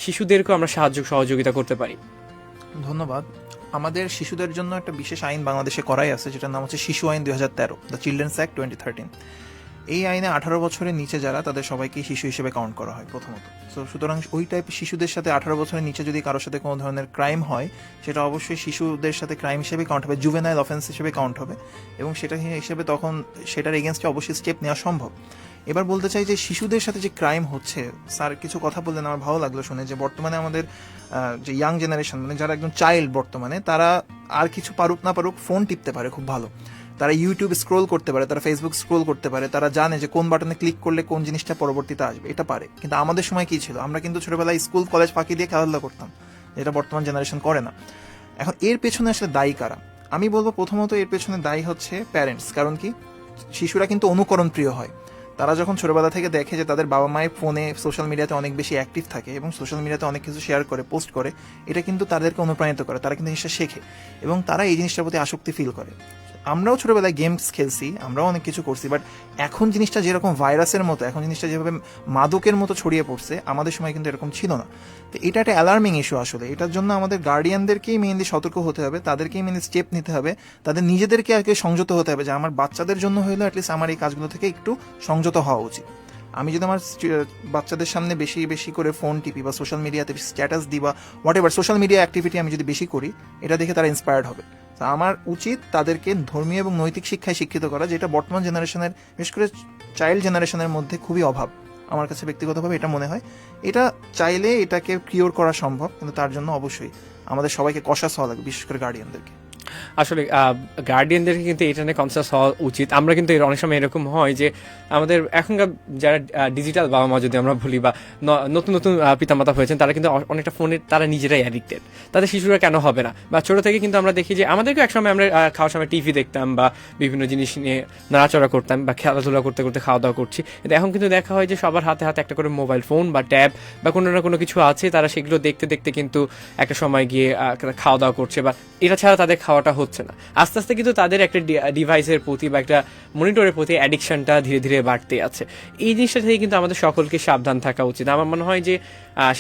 Speaker 1: শিশুদেরকেও আমরা সহযোগিতা করতে পারি।
Speaker 2: ধন্যবাদ। আমাদের শিশুদের জন্য একটা বিশেষ আইন বাংলাদেশে করাই আছে, যেটার নাম হচ্ছে শিশু আইন 2013, দ্য চিলড্রেন্স অ্যাক্ট 2013। এই আইনে 18 বছরের নিচে যারা, তাদের সবাইকে শিশু হিসেবে কাউন্ট করা হয় প্রথমত। তো সুতরাং ওই টাইপের শিশুদের সাথে 18 বছরের নিচে যদি কারোর সাথে কোনো ধরনের ক্রাইম হয়, সেটা অবশ্যই শিশুদের সাথে ক্রাইম হিসেবে কাউন্ট হবে, জুভেনাইল অফেন্স হিসেবে কাউন্ট হবে, এবং সেটা হিসেবে তখন সেটার এগেনস্টে অবশ্যই স্টেপ নেওয়া সম্ভব। এবার বলতে চাই যে শিশুদের সাথে যে ক্রাইম হচ্ছে, স্যার কিছু কথা বললেন, আমার ভালো লাগলো শুনে, যে বর্তমানে আমাদের যে ইয়াং জেনারেশন, মানে যারা একদম চাইল্ড বর্তমানে, তারা আর কিছু পারুক না পারুক ফোন টিপতে পারে খুব ভালো, তারা ইউটিউব স্ক্রোল করতে পারে, তারা ফেসবুক স্ক্রোল করতে পারে, তারা জানে যে কোন বাটনে ক্লিক করলে কোন জিনিসটা পরবর্তীতে আসবে, এটা পারে। কিন্তু আমাদের সময় কি ছিল, আমরা কিন্তু ছোটবেলায় স্কুল কলেজ ফাঁকি দিয়ে খেলাধুলা করতাম, যেটা বর্তমান জেনারেশন করে না। এখন এর পেছনে আসলে দায়ী কারা? আমি বলবো প্রথমত এর পেছনে দায়ী হচ্ছে প্যারেন্টস। কারণ কি, শিশুরা কিন্তু অনুকরণ প্রিয় হয়। তারা যখন ছোটবেলা থেকে দেখে যে তাদের বাবা মায়ের ফোনে সোশ্যাল মিডিয়াতে অনেক বেশি অ্যাক্টিভ থাকে এবং সোশ্যাল মিডিয়াতে অনেক কিছু শেয়ার করে, পোস্ট করে, এটা কিন্তু তাদেরকে অনুপ্রাণিত করে, তারা কিন্তু জিনিসটা শেখে এবং তারা এই জিনিসটার প্রতি আসক্তি ফিল করে। আমরাও ছোটবেলায় গেমস খেলছি, আমরাও অনেক কিছু করছি, বাট এখন জিনিসটা যেরকম ভাইরাসের মতো, এখন জিনিসটা যেভাবে মাদকের মতো ছড়িয়ে পড়ছে, আমাদের সময় কিন্তু এরকম ছিল না। তো এটা একটা অ্যালার্মিং ইস্যু আসলে। এটার জন্য আমাদের গার্ডিয়ানদেরকেই মেইনলি সতর্ক হতে হবে, তাদেরকেই মেইনলি স্টেপ নিতে হবে, তাদের নিজেদেরকে আর কি সংযত হতে হবে যে আমার বাচ্চাদের জন্য হলেও অ্যাটলিস্ট আমার এই কাজগুলো থেকে একটু সংযত হওয়া উচিত। আমি যদি আমার বাচ্চাদের সামনে বেশি বেশি করে ফোন টিপি বা সোশ্যাল মিডিয়াতে স্ট্যাটাস দিই বা what ever social media activity আমি যদি বেশি করি, এটা দেখে তারা ইন্সপায়ার্ড হবে। তো আমার উচিত তাদেরকে ধর্মীয় এবং নৈতিক শিক্ষায় শিক্ষিত করা, যেটা বর্তমান জেনারেশনের, বিশেষ করে চাইল্ড জেনারেশনের মধ্যে খুবই অভাব। আমার কাছে ব্যক্তিগতভাবে এটা মনে হয়। এটা চাইলে এটাকে কিওর করা সম্ভব, কিন্তু তার জন্য অবশ্যই আমাদের সবাইকে কশাস হওয়া লাগবে, বিশেষ করে গার্ডিয়ানদেরকে।
Speaker 1: আসলে গার্ডিয়ানদেরকে কিন্তু এটা নিয়ে কনসাস হওয়া উচিত। আমরা কিন্তু অনেক সময় এরকম হয় যে আমাদের এখনকার যারা ডিজিটাল বাবা মা যদি আমরা বলি, বা নতুন নতুন পিতামাতা হয়েছেন, তারা কিন্তু অনেকটা ফোনের তারা নিজেরাই অ্যাডিক্টেড। তাদের শিশুরা কেন হবে না? বা ছোটো থেকে কিন্তু আমরা দেখি যে আমাদেরকে একসময় আমরা খাওয়ার সময় টিভি দেখতাম বা বিভিন্ন জিনিস নিয়ে নাড়াচড়া করতাম বা খেলাধুলা করতে করতে খাওয়া দাওয়া করছি, কিন্তু এখন কিন্তু দেখা হয় যে সবার হাতে হাতে একটা করে মোবাইল ফোন বা ট্যাব বা কোনো না কোনো কিছু আছে, তারা সেগুলো দেখতে দেখতে কিন্তু একটা সময় গিয়ে খাওয়া দাওয়া করছে, বা এটা ছাড়া তাদের খাওয়াটা হচ্ছে না। আস্তে আস্তে কিন্তু তাদের একটা ডিভাইসের প্রতি বা একটা মনিটরের প্রতি অ্যাডিকশনটা ধীরে ধীরে বাড়তে আছে। এই জিনিসটা থেকে কিন্তু আমাদের সকলকে সাবধান থাকা উচিত। আমার মনে হয় যে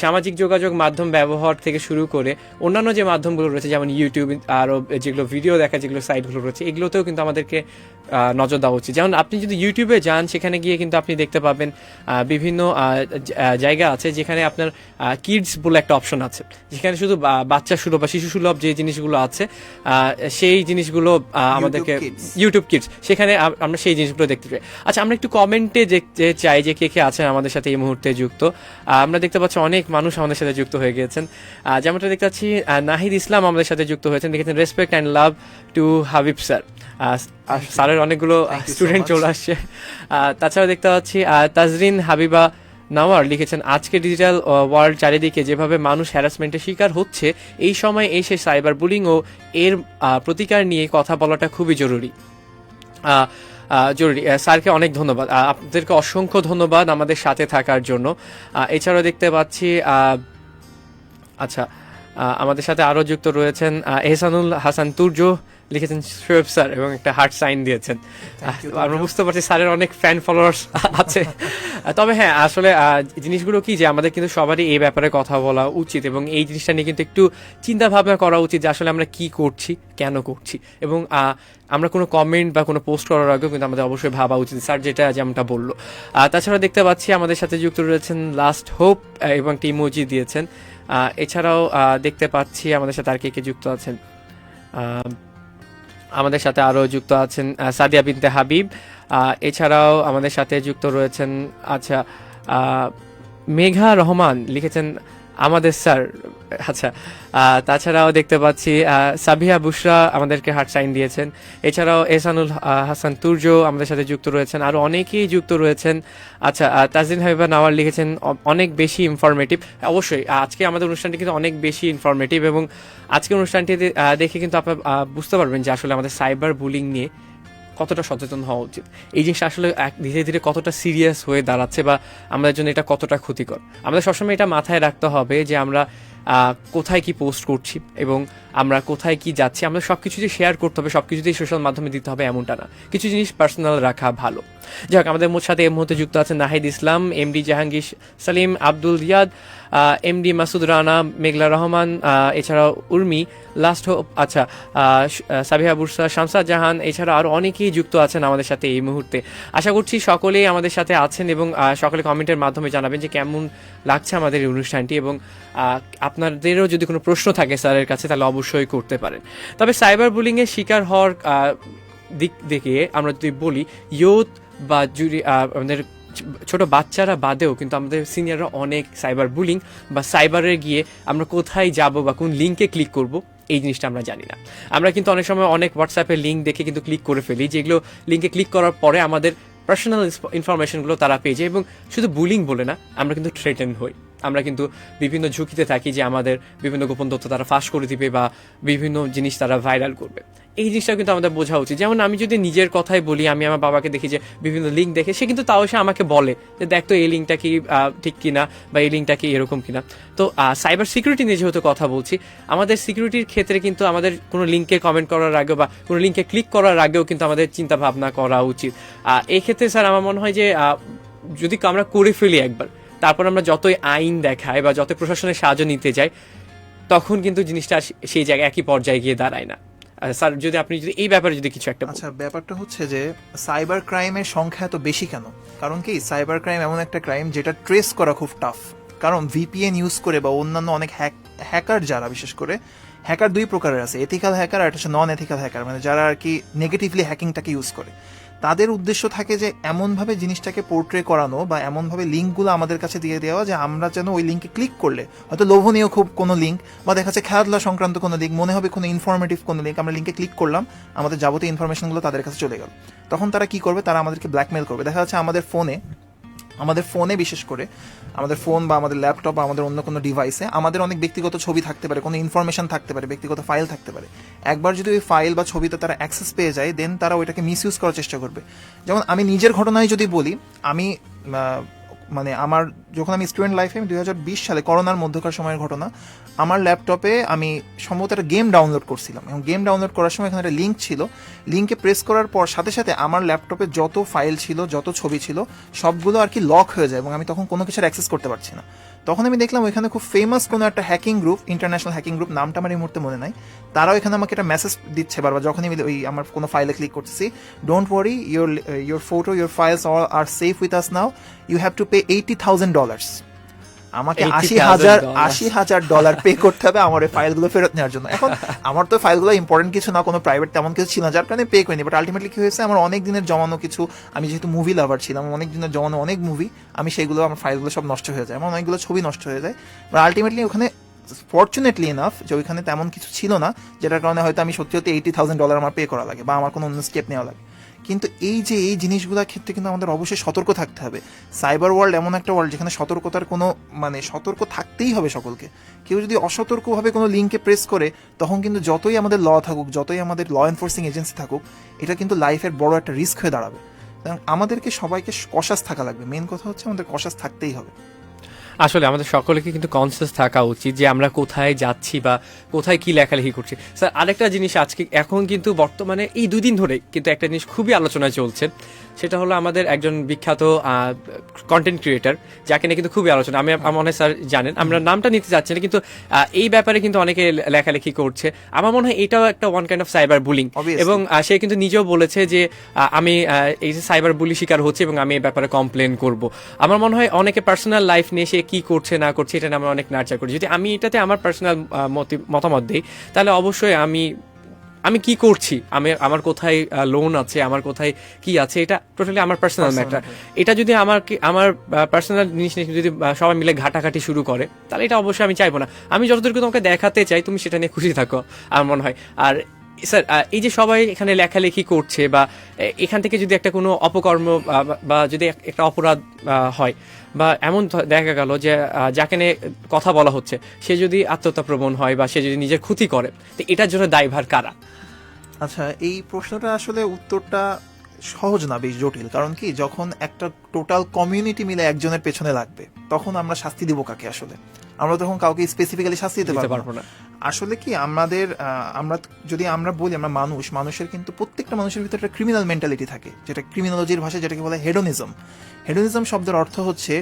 Speaker 1: সামাজিক যোগাযোগ মাধ্যম ব্যবহার থেকে শুরু করে অন্যান্য যে মাধ্যমগুলো রয়েছে, যেমন ইউটিউব, আরও যেগুলো ভিডিও দেখা যেগুলো সাইটগুলো রয়েছে, এগুলোতেও কিন্তু আমাদেরকে নজর দেওয়া উচিত। যেমন আপনি যদি ইউটিউবে যান, সেখানে গিয়ে কিন্তু আপনি দেখতে পাবেন বিভিন্ন জায়গা আছে যেখানে আপনার কিডস বলে একটা অপশন আছে, যেখানে শুধু বাচ্চা সুলভ বা শিশু সুলভ যে জিনিসগুলো আছে, সেই জিনিসগুলো আমাদেরকে ইউটিউব কিডস, সেখানে আমরা সেই জিনিসগুলো দেখতে পাই। আচ্ছা, আমরা একটু কমেন্টে দেখতে চাই যে কে কে আছেন আমাদের সাথে এই মুহূর্তে যুক্ত। আমরা দেখতে পাচ্ছি অনেক মানুষ আমাদের সাথে যুক্ত হয়ে গিয়েছেন। যেমনটা দেখতে পাচ্ছি নাহিদ ইসলাম আমাদের সাথে যুক্ত হয়েছেন, দেখেছেন respect and love to Habib sir. স্যারের অনেকগুলো স্টুডেন্ট চলে আসছে। তাছাড়া দেখতে পাচ্ছি তাজরিন হাবিবা নাওয়ার লিখেছেন, আজকে ডিজিটাল ওয়ার্ল্ড চারিদিকে যেভাবে মানুষ হ্যারাসমেন্টের শিকার হচ্ছে, এই সময় এসে সাইবার বুলিং ও এর প্রতিকার নিয়ে কথা বলাটা খুবই জরুরি। স্যারকে অনেক ধন্যবাদ, আপনাদেরকে অসংখ্য ধন্যবাদ আমাদের সাথে থাকার জন্য। এছাড়াও দেখতে পাচ্ছি আচ্ছা, আমাদের সাথে আরও যুক্ত রয়েছেন এহসানুল হাসান তুর্য, লিখেছেন শোয়েব স্যার এবং একটা হার্ট সাইন দিয়েছেন। আমরা বুঝতে পারছি স্যারের অনেক ফ্যান ফলোয়ার্স আছে। তবে হ্যাঁ, আসলে জিনিসগুলো কি যে আমাদের কিন্তু সবারই এই ব্যাপারে কথা বলা উচিত এবং এই জিনিসটা নিয়ে কিন্তু একটু চিন্তা ভাবনা করা উচিত যে আসলে আমরা কি করছি, কেন করছি, এবং আমরা কোনো কমেন্ট বা কোনো পোস্ট করার আগেও কিন্তু আমাদের অবশ্যই ভাবা উচিত স্যার যেটা যেমনটা বললো। তাছাড়া দেখতে পাচ্ছি আমাদের সাথে যুক্ত রয়েছেন লাস্ট হোপ এবং একটি ইমোজি দিয়েছেন। এছাড়াও দেখতে পাচ্ছি আমাদের সাথে আর কে যুক্ত আছেন। আমাদের সাথে আরও যুক্ত আছেন সাদিয়া বিনতে হাবিব। এছাড়াও আমাদের সাথে যুক্ত রয়েছেন আচ্ছা মেঘা রহমান লিখেছেন আমাদের স্যার। আচ্ছা, তাছাড়াও দেখতে পাচ্ছি সাবিহা বুশরা আমাদেরকে হার্ট সাইন দিয়েছেন। এছাড়াও এহসানুল হাসান তুর্য আমাদের সাথে যুক্ত রয়েছেন, আরও অনেকেই যুক্ত রয়েছেন। আচ্ছা, তাজরিন হাবিবা নাওয়ার লিখেছেন অনেক বেশি ইনফরমেটিভ। অবশ্যই আজকে আমাদের অনুষ্ঠানটি কিন্তু অনেক বেশি ইনফরমেটিভ এবং আজকের অনুষ্ঠানটি দেখে কিন্তু আপনারা বুঝতে পারবেন যে আসলে আমাদের সাইবার বুলিং নিয়ে কতটা সচেতন হওয়া উচিত। এই জিনিসটা আসলে ধীরে ধীরে কতটা সিরিয়াস হয়ে দাঁড়াচ্ছে বা আমাদের জন্য এটা কতটা ক্ষতিকর। আমাদের সবসময় এটা মাথায় রাখতে হবে যে আমরা কোথায় কি পোস্ট করছি এবং আমরা কোথায় কি যাচ্ছি, আমরা সব কিছু যে শেয়ার করতে হবে, সব কিছুতেই সোশ্যাল মাধ্যমে দিতে হবে এমনটা না, কিছু জিনিস পার্সোনাল রাখা ভালো। যাই হোক, আমাদের সাথে এই মুহূর্তে যুক্ত আছেন নাহিদ ইসলাম, এমডি জাহাঙ্গীর সালিম, আব্দুল রিয়াদ, এমডি মাসুদ রানা, মেঘলা রহমান, এছাড়াও উর্মি, লাস্ট হোপ, আচ্ছা সাবিহা বুরসা, শামসা জাহান, এছাড়া আরও অনেকেই যুক্ত আছেন আমাদের সাথে এই মুহূর্তে। আশা করছি সকলেই আমাদের সাথে আছেন এবং সকলে কমেন্টের মাধ্যমে জানাবেন যে কেমন লাগছে আমাদের এই অনুষ্ঠানটি এবং আপনাদেরও যদি কোনো প্রশ্ন থাকে স্যারের কাছে তাহলে অবশ্যই করতে পারেন। তবে সাইবার বুলিংয়ের শিকার হওয়ার দিক থেকে আমরা যদি বলি, ইয়ুথ বা আমাদের ছোট বাচ্চারা বাদেও কিন্তু আমাদের সিনিয়ররা অনেক সাইবার বুলিং বা সাইবারে গিয়ে আমরা কোথায় যাব বা কোন লিঙ্কে ক্লিক করব এই জিনিসটা আমরা জানি না। আমরা কিন্তু অনেক সময় অনেক হোয়াটসঅ্যাপের লিঙ্ক দেখে কিন্তু ক্লিক করে ফেলি, যেগুলো লিঙ্কে ক্লিক করার পরে আমাদের পার্সোনাল ইনফরমেশনগুলো তারা পেয়ে যায় এবং শুধু বুলিং বলে না, আমরা কিন্তু থ্রেটেন হই, আমরা কিন্তু বিভিন্ন ঝুঁকিতে থাকি যে আমাদের বিভিন্ন গোপন তথ্য তারা ফাঁস করে দিবে বা বিভিন্ন জিনিস তারা ভাইরাল করবে। এই জিনিসটাও কিন্তু আমাদের বোঝা উচিত। যেমন আমি যদি নিজের কথাই বলি, আমি আমার বাবাকে দেখি যে বিভিন্ন লিঙ্ক দেখে, সে কিন্তু তাও সে আমাকে বলে যে দেখ তো এই লিঙ্কটা কি ঠিক কিনা বা এই লিঙ্কটা কি এরকম কিনা। তো সাইবার সিকিউরিটি নিয়ে যেহেতু কথা বলছি, আমাদের সিকিউরিটির ক্ষেত্রে কিন্তু আমাদের কোনো লিঙ্কে কমেন্ট করার আগেও বা কোনো লিঙ্কে ক্লিক করার আগেও কিন্তু আমাদের চিন্তা ভাবনা করা উচিত। এই ক্ষেত্রে স্যার আমার মনে হয় যে যদি আমরা করে ফেলি একবার, তারপর আমরা যতই আইন দেখাই বা যতই প্রশাসনের সাহায্য নিতে যাই, তখন কিন্তু জিনিসটা সেই জায়গায় একই পর্যায়ে গিয়ে দাঁড়ায় না। স্যার যদি আপনি যদি এই ব্যাপারে যদি কিছু একটা
Speaker 2: আচ্ছা, ব্যাপারটা হচ্ছে যে সাইবার ক্রাইমের সংখ্যা এত বেশি কেন? কারণ কি, সাইবার ক্রাইম এমন একটা ক্রাইম যেটা ট্রেস করা খুব টাফ। কারণ ভিপিএন ইউজ করে বা অন্যান্য অনেক হ্যাকার, যারা বিশেষ করে হ্যাকার দুই প্রকারের আছে, এথিক্যাল হ্যাকার আর একটা হচ্ছে নন এথিক্যাল হ্যাকার, মানে যারা আর কি নেগেটিভলি হ্যাকিংটাকে ইউজ করে। তাদের উদ্দেশ্য থাকে যে এমনভাবে জিনিসটাকে পোর্ট্রে করানো বা এমনভাবে লিঙ্কগুলো আমাদের কাছে দিয়ে দেওয়া যে আমরা যেন ওই লিঙ্কে ক্লিক করলে হয়তো লোভনীয় খুব কোনো লিঙ্ক বা দেখা যাচ্ছে খেলাধুলা সংক্রান্ত কোনো লিঙ্ক, মনে হবে কোনো ইনফরমেটিভ কোনো লিঙ্ক, আমরা লিঙ্কে ক্লিক করলাম, আমাদের যাবতীয় ইনফরমেশনগুলো তাদের কাছে চলে গেল। তখন তারা কি করবে, তারা আমাদেরকে ব্ল্যাকমেল করবে। দেখা যাচ্ছে আমাদের ফোনে বিশেষ করে আমাদের ফোন বা আমাদের ল্যাপটপ বা আমাদের অন্য কোনো ডিভাইসে আমাদের অনেক ব্যক্তিগত ছবি থাকতে পারে, কোনো ইনফরমেশন থাকতে পারে, ব্যক্তিগত ফাইল থাকতে পারে। একবার যদি ওই ফাইল বা ছবিতে তারা অ্যাক্সেস পেয়ে যায়, দেন তারা ওইটাকে মিসইউজ করার চেষ্টা করবে। যেমন আমি নিজের ঘটনায় যদি বলি, আমি মানে আমার যখন আমি স্টুডেন্ট লাইফে, আমি 2020 সালে করোনার মধ্যকার সময়ের ঘটনা, আমার ল্যাপটপে আমি সম্ভবত একটা গেম ডাউনলোড করছিলাম এবং গেম ডাউনলোড করার সময় এখানে একটা লিঙ্ক ছিল। লিঙ্কে প্রেস করার পর সাথে সাথে আমার ল্যাপটপে যত ফাইল ছিল, যত ছবি ছিল, সবগুলো আর কি লক হয়ে যায় এবং আমি তখন কোনো কিছুর অ্যাক্সেস করতে পারছি না। তখন আমি দেখলাম ওইখানে খুব ফেমাস কোনো একটা hacking group, international hacking group, নামটা আমার এই মুহূর্তে মনে নাই, তারাও এখানে আমাকে একটা মেসেজ দিচ্ছে বারবার যখনই আমি ওই আমার কোনো ফাইলে ক্লিক করতেছি, don't worry, your photo, your files all are safe with us now, you have to pay $80,000। আমাকে $80,000 পে করতে হবে আমার এই ফাইলগুলো ফেরত নেওয়ার জন্য। এখন আমার তো ফাইলগুলো ইম্পর্টেন্ট কিছু না, কোনো প্রাইভেট তেমন কিছু ছিল না, যার কারণে পে করিনি। বাট আলটিমেটলি কি হয়েছে, আমার অনেক দিনের জমানো কিছু, আমি যেহেতু মুভি লাভার ছিলাম, অনেক দিনের জমানো অনেক মুভি, আমি সেইগুলো, আমার ফাইলগুলো সব নষ্ট হয়ে যায়, আমার অনেকগুলো ছবি নষ্ট হয়ে যায়। বাট আলটিমেটলি ওখানে ফর্চুনেটলি এনাফ যে ওইখানে তেমন কিছু ছিল না, যেটার কারণে হয়তো আমি সত্যি সত্যি $80,000 আমার পে করা লাগে বা আমার কোনো অন্য স্টেপ নেওয়া লাগে। কিন্তু এই জিনিসগুলোর ক্ষেত্রে কিন্তু আমাদের অবশ্যই সতর্ক থাকতে হবে। সাইবার ওয়ার্ল্ড এমন একটা ওয়ার্ল্ড যেখানে সতর্কতার কোনো সতর্ক থাকতেই হবে সকলকে। কেউ যদি অসতর্কভাবে কোনো লিঙ্কে প্রেস করে, তখন কিন্তু যতই আমাদের ল থাকুক, যতই আমাদের ল এনফোর্সিং এজেন্সি থাকুক, এটা কিন্তু লাইফের বড় একটা রিস্ক হয়ে দাঁড়াবে। কারণ আমাদেরকে সবাইকে কশাস থাকা লাগবে। মেন কথা হচ্ছে আমাদের কশাস থাকতেই হবে।
Speaker 1: আসলে আমাদের সকলকে কিন্তু কনসিয়াস থাকা উচিত যে আমরা কোথায় যাচ্ছি বা কোথায় কি লেখালেখি করছি। স্যার আরেকটা জিনিস আজকে এখন কিন্তু বর্তমানে এই 2 দিন ধরে কিন্তু একটা জিনিস খুবই আলোচনায় চলছে, সেটা হলো আমাদের একজন বিখ্যাত কন্টেন্ট ক্রিয়েটার যাকে নিয়ে কিন্তু খুবই আলোচনা, আমার মনে হয় স্যার জানেন, আমরা নামটা নিতে যাচ্ছি না, কিন্তু এই ব্যাপারে কিন্তু অনেকে লেখালেখি করছে। আমার মনে হয় এটাও একটা one kind of cyber bullying,
Speaker 2: Obviously.
Speaker 1: এবং সে কিন্তু নিজেও বলেছে যে আমি এই যে সাইবার বুলি শিকার হচ্ছে এবং আমি এই ব্যাপারে কমপ্লেন করব। আমার মনে হয় অনেকে পার্সোনাল লাইফ নিয়ে সে কি করছে না করছে এটা নিয়ে আমরা অনেক নার্চার করি। যদি আমি এটাতে আমার পার্সোনাল মতামত দিই, তাহলে অবশ্যই আমি কি করছি, আমার কোথায় লোন আছে, আমার কোথায় কি আছে, এটা টোটালি আমার পার্সোনাল ম্যাটার। এটা যদি আমার পার্সোনাল জিনিস নিয়ে যদি সবাই মিলে ঘাটাঘাটি শুরু করে, তাহলে এটা অবশ্যই আমি চাইবো না। আমি যতটুকু তোমাকে দেখাতে চাই তুমি সেটা নিয়ে খুশি থাকো, আমার মনে হয়। আর স্যার এই যে সবাই এখানে লেখালেখি করছে বা এখান থেকে যদি একটা কোনো অপকর্ম বা যদি একটা অপরাধ হয় বা এমন দেখা গেল যে যাকে নিয়ে কথা বলা হচ্ছে সে যদি আত্মহত্যা প্রবণ হয় বা সে যদি নিজের ক্ষতি করে, তো এটার জন্য দায়ভার কারা?
Speaker 2: আচ্ছা, এই প্রশ্নটা আসলে উত্তরটা সহজ না, বেশ জটিল। কারণ কি, যখন একটা টোটাল কমিউনিটি মিলে একজনের পেছনে লাগবে, তখন আমরা শাস্তি দিব কাকে? আসলে আমরা তখন কাউকে স্পেসিফিক্যালি শাস্তি দিতে পারবো না। আসলে কি আমাদের যদি আমরা বলি আমরা মানুষের কিন্তু প্রত্যেকটা মানুষের ভিতরে একটা ক্রিমিনাল মেন্টালিটি থাকে, যেটা ক্রিমিনোলজির ভাষায় যেটাকে বলে হেডোনিজম। হেডোনিজম শব্দের অর্থ হচ্ছে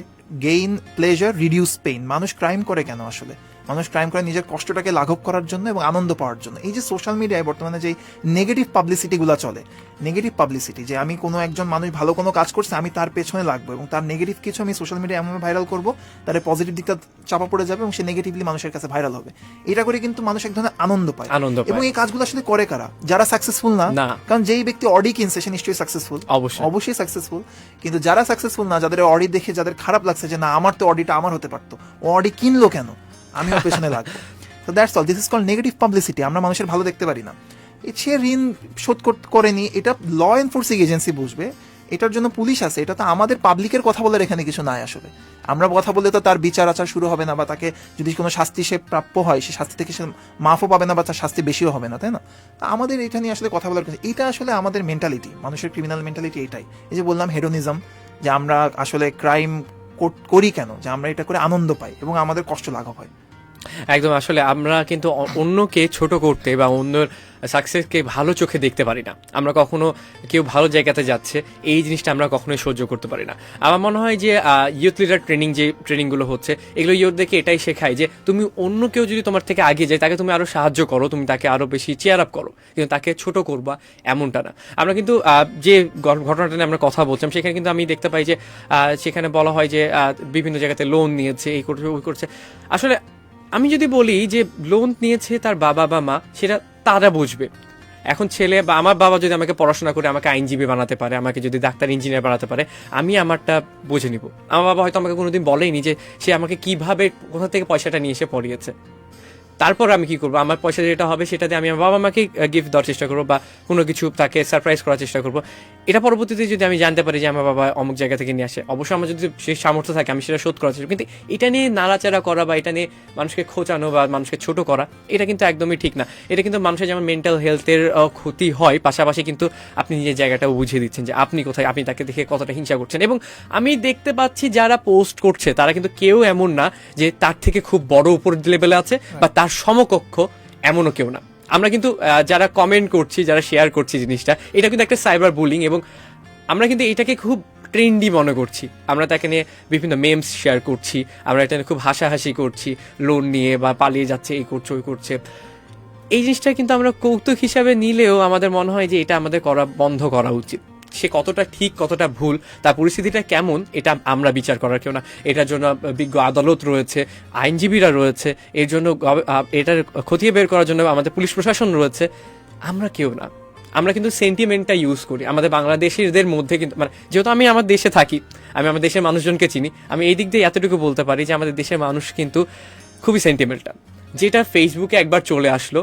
Speaker 2: গেইন প্লেজার রিডিউস পেইন। মানুষ ক্রাইম করে কেন? আসলে মানুষ ক্রাইম করে নিজের কষ্টটাকে লাঘব করার জন্য এবং আনন্দ পাওয়ার জন্য। এই যে সোশ্যাল মিডিয়ায় বর্তমানে যে নেগেটিভ পাবলিসিটিগুলো চলে, নেগেটিভ পাবলিসিটি, যে আমি কোনো একজন মানুষ ভালো কোনো কাজ করছে আমি তার পেছনে লাগবো এবং তার নেগেটিভ কিছু আমি সোশ্যাল মিডিয়ায় এমনভাবে ভাইরাল করবো তার পজিটিভ দিকটা চাপা পড়ে যাবে এবং সে নেগেটিভলি মানুষের কাছে ভাইরাল হবে। এটা করে কিন্তু মানুষ এক ধরনের আনন্দ পায়। এবং এই কাজগুলো আসলে করে কারা? যারা সাকসেসফুল না। কারণ যেই ব্যক্তি অডি কিনছে সে নিশ্চয়ই সাকসেসফুল, অবশ্যই সাকসেসফুল। কিন্তু যারা সাকসেসফুল না, যাদের অডি দেখে যাদের খারাপ লাগছে যে না আমার তো অডিটা আমার হতে পারতো, ও অডি কিনলো কেন, আমি ওর পেছনে লাগবো। So that's all. This is called negative publicity. আমরা মানুষের ভালো দেখতে পারি না। সে ঋণ শোধ করেনি, এটা ল এনফোর্সিং এজেন্সি বুঝবে, এটার জন্য পুলিশ আছে। এটা তো আমাদের পাবলিকের কথা বলার এখানে কিছু নাই। আসলে আমরা কথা বললে তো তার বিচার আচার শুরু হবে না, বা তাকে যদি কোনো শাস্তি সে প্রাপ্য হয় সে শাস্তি থেকে সে মাফও পাবে না বা তার শাস্তি বেশিও হবে না, তাই না? আমাদের এটা নিয়ে আসলে কথা বলার কিছু, এটা আসলে আমাদের মেন্টালিটি, মানুষের ক্রিমিনাল মেন্টালিটি এটাই। এই যে বললাম হেডোনিজম, যে আমরা আসলে ক্রাইম করি কেন? যে আমরা এটা করে আনন্দ পাই এবং আমাদের কষ্ট লাঘব হয়।
Speaker 1: একদম, আসলে আমরা কিন্তু অন্যকে ছোট করতে বা অন্যের সাকসেসকে ভালো চোখে দেখতে পারি না। আমরা কখনো কেউ ভালো জায়গাতে যাচ্ছে এই জিনিসটা আমরা কখনোই সহ্য করতে পারি না। আমার মনে হয় যে ইউথ লিডার যে ট্রেনিংগুলো হচ্ছে এগুলো ইউথদেরকে এটাই শেখায় যে তুমি অন্য কেউ যদি তোমার থেকে এগিয়ে যায় তাকে তুমি আরো সাহায্য করো, তুমি তাকে আরো বেশি চেয়ার আপ করো, কিন্তু তাকে ছোট করবা এমনটা না। আমরা কিন্তু যে ঘটনাটা নিয়ে আমরা কথা বলছিলাম সেখানে কিন্তু আমি দেখতে পাই যে সেখানে বলা হয় যে বিভিন্ন জায়গাতে লোন নিয়েছে, এই করছে ওই করছে। আসলে আমি যদি বলি যে লোন নিয়েছে তার বাবা বা মা, সেটা তারা বুঝবে। এখন ছেলে বা আমার বাবা যদি আমাকে পড়াশোনা করে আমাকে আইনজীবী বানাতে পারে, আমাকে যদি ডাক্তার ইঞ্জিনিয়ার বানাতে পারে, আমি আমারটা বুঝে নিব। আমার বাবা হয়তো আমাকে কোনোদিন বলেইনি যে সে আমাকে কিভাবে কোথা থেকে পয়সাটা নিয়ে এসে পড়িয়েছে। তারপর আমি কি করবো, আমার পয়সা যেটা হবে সেটা দিয়ে আমি আমার বাবা মাকে গিফট দেওয়ার চেষ্টা করবো বা কোনো কিছু তাকে সারপ্রাইজ করার চেষ্টা করবো। এটা পরবর্তীতে যদি আমি জানতে পারি যে আমার বাবা অমুক জায়গা থেকে নিয়ে আসে, অবশ্যই আমার যদি সেই সামর্থ্য থাকে আমি সেটা শোধ করার চেষ্টা। কিন্তু এটা নিয়ে নাড়াচাড়া করা বা এটা নিয়ে মানুষকে খোঁচানো বা মানুষকে ছোট করা, এটা কিন্তু একদমই ঠিক না। এটা কিন্তু মানুষের যেমন মেন্টাল হেলথের ক্ষতি হয়, পাশাপাশি কিন্তু আপনি নিজের জায়গাটাও বুঝিয়ে দিচ্ছেন যে আপনি কোথায়, আপনি তাকে দেখে কতটা হিংসা করছেন। এবং আমি দেখতে পাচ্ছি যারা পোস্ট করছে তারা কিন্তু কেউ এমন না যে তার থেকে খুব বড় উপর লেভেলে আছে বা তার সমকক্ষ, এমনও কেউ না। আমরা কিন্তু যারা কমেন্ট করছি, যারা শেয়ার করছি জিনিসটা, এটা কিন্তু একটা সাইবার বুলিং এবং আমরা কিন্তু এটাকে খুব ট্রেন্ডি মনে করছি। আমরা তাকে নিয়ে বিভিন্ন মেমস শেয়ার করছি, আমরা এটা নিয়ে খুব হাসাহাসি করছি, লোন নিয়ে বা পালিয়ে যাচ্ছে, এই করছে ওই করছে। এই জিনিসটা কিন্তু আমরা কৌতুক হিসাবে নিলেও আমাদের মনে হয় যে এটা আমাদের বন্ধ করা উচিত। সে কতটা ঠিক কতটা ভুল, তার পরিস্থিতিটা কেমন, এটা আমরা বিচার করার কেউ না। এটার জন্য বিজ্ঞ আদালত রয়েছে, আইনজীবীরা রয়েছে, এর জন্য এটার খতিয়ে বের করার জন্য আমাদের পুলিশ প্রশাসন রয়েছে। আমরা কেউ না। আমরা কিন্তু সেন্টিমেন্টটা ইউজ করি আমাদের বাংলাদেশিদের মধ্যে। কিন্তু মানে যেহেতু আমি আমার দেশে থাকি, আমি আমার দেশের মানুষজনকে চিনি, আমি এই দিক দিয়ে এতটুকু বলতে পারি যে আমাদের দেশের মানুষ কিন্তু খুবই সেন্টিমেন্টাল। যেটা ফেসবুকে একবার চলে আসলো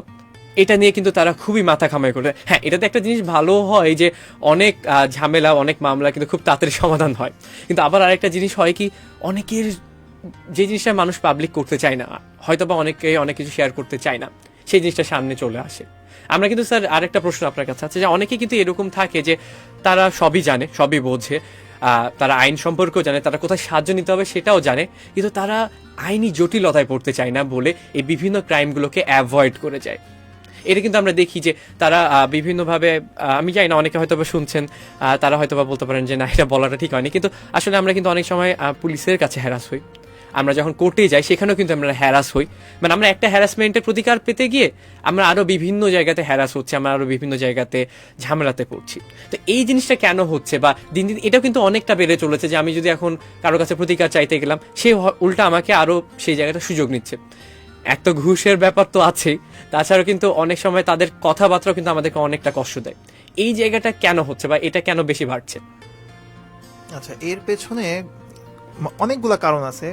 Speaker 1: এটা নিয়ে কিন্তু তারা খুবই মাথা ঘামাই করে। হ্যাঁ, এটাতে একটা জিনিস ভালো হয় যে অনেক ঝামেলা, অনেক মামলা কিন্তু খুব তাড়াতাড়ি সমাধান হয়। কিন্তু আবার আরেকটা জিনিস হয় কি, অনেকের যে জিনিসটা মানুষ পাবলিক করতে চায় না, হয়তো বা অনেকে অনেক কিছু শেয়ার করতে চায় না, সেই জিনিসটা সামনে চলে আসে। আমরা কিন্তু স্যার আরেকটা প্রশ্ন আপনার কাছে আছে যে অনেকে কিন্তু এরকম থাকে যে তারা সবই জানে, সবই বোঝে, তারা আইন সম্পর্কেও জানে, তারা কোথায় সাহায্য নিতে হবে সেটাও জানে, কিন্তু তারা আইনি জটিলতায় পড়তে চায় না বলে এই বিভিন্ন ক্রাইমগুলোকে অ্যাভয়েড করে যায়। এটা কিন্তু আমরা দেখি যে তারা বিভিন্নভাবে, আমি জানি না অনেকে হয়তো বা শুনছেন, তারা হয়তো বা বলতে পারেন যে না এটা বলাটা ঠিক হয়নি, কিন্তু আসলে আমরা কিন্তু অনেক সময় পুলিশের কাছে হ্যারাস হই, আমরা যখন কোর্টে যাই সেখানেও কিন্তু আমরা হ্যারাস হই, মানে আমরা একটা হ্যারাসমেন্টের প্রতিকার পেতে গিয়ে আমরা আরো বিভিন্ন জায়গাতে হ্যারাস হচ্ছে, আমরা আরো বিভিন্ন জায়গাতে ঝামেলাতে পড়ছি। তো এই জিনিসটা কেন হচ্ছে, বা দিন দিন এটাও কিন্তু অনেকটা বেড়ে চলেছে যে আমি যদি এখন কারো কাছে প্রতিকার চাইতে গেলাম, সে উল্টা আমাকে আরো সেই জায়গাটা সুযোগ নিচ্ছে। এক তো ঘুষের ব্যাপার তো আছেই, তাছাড়াও কিন্তু অনেক সময় তাদের কথাবার্তাও কিন্তু আমাদেরকে অনেকটা কষ্ট দেয়। এই জায়গাটা কেন হচ্ছে বা এটা কেন বেশি বাড়ছে?
Speaker 2: আচ্ছা, এর পেছনে অনেকগুলা কারণ আছে,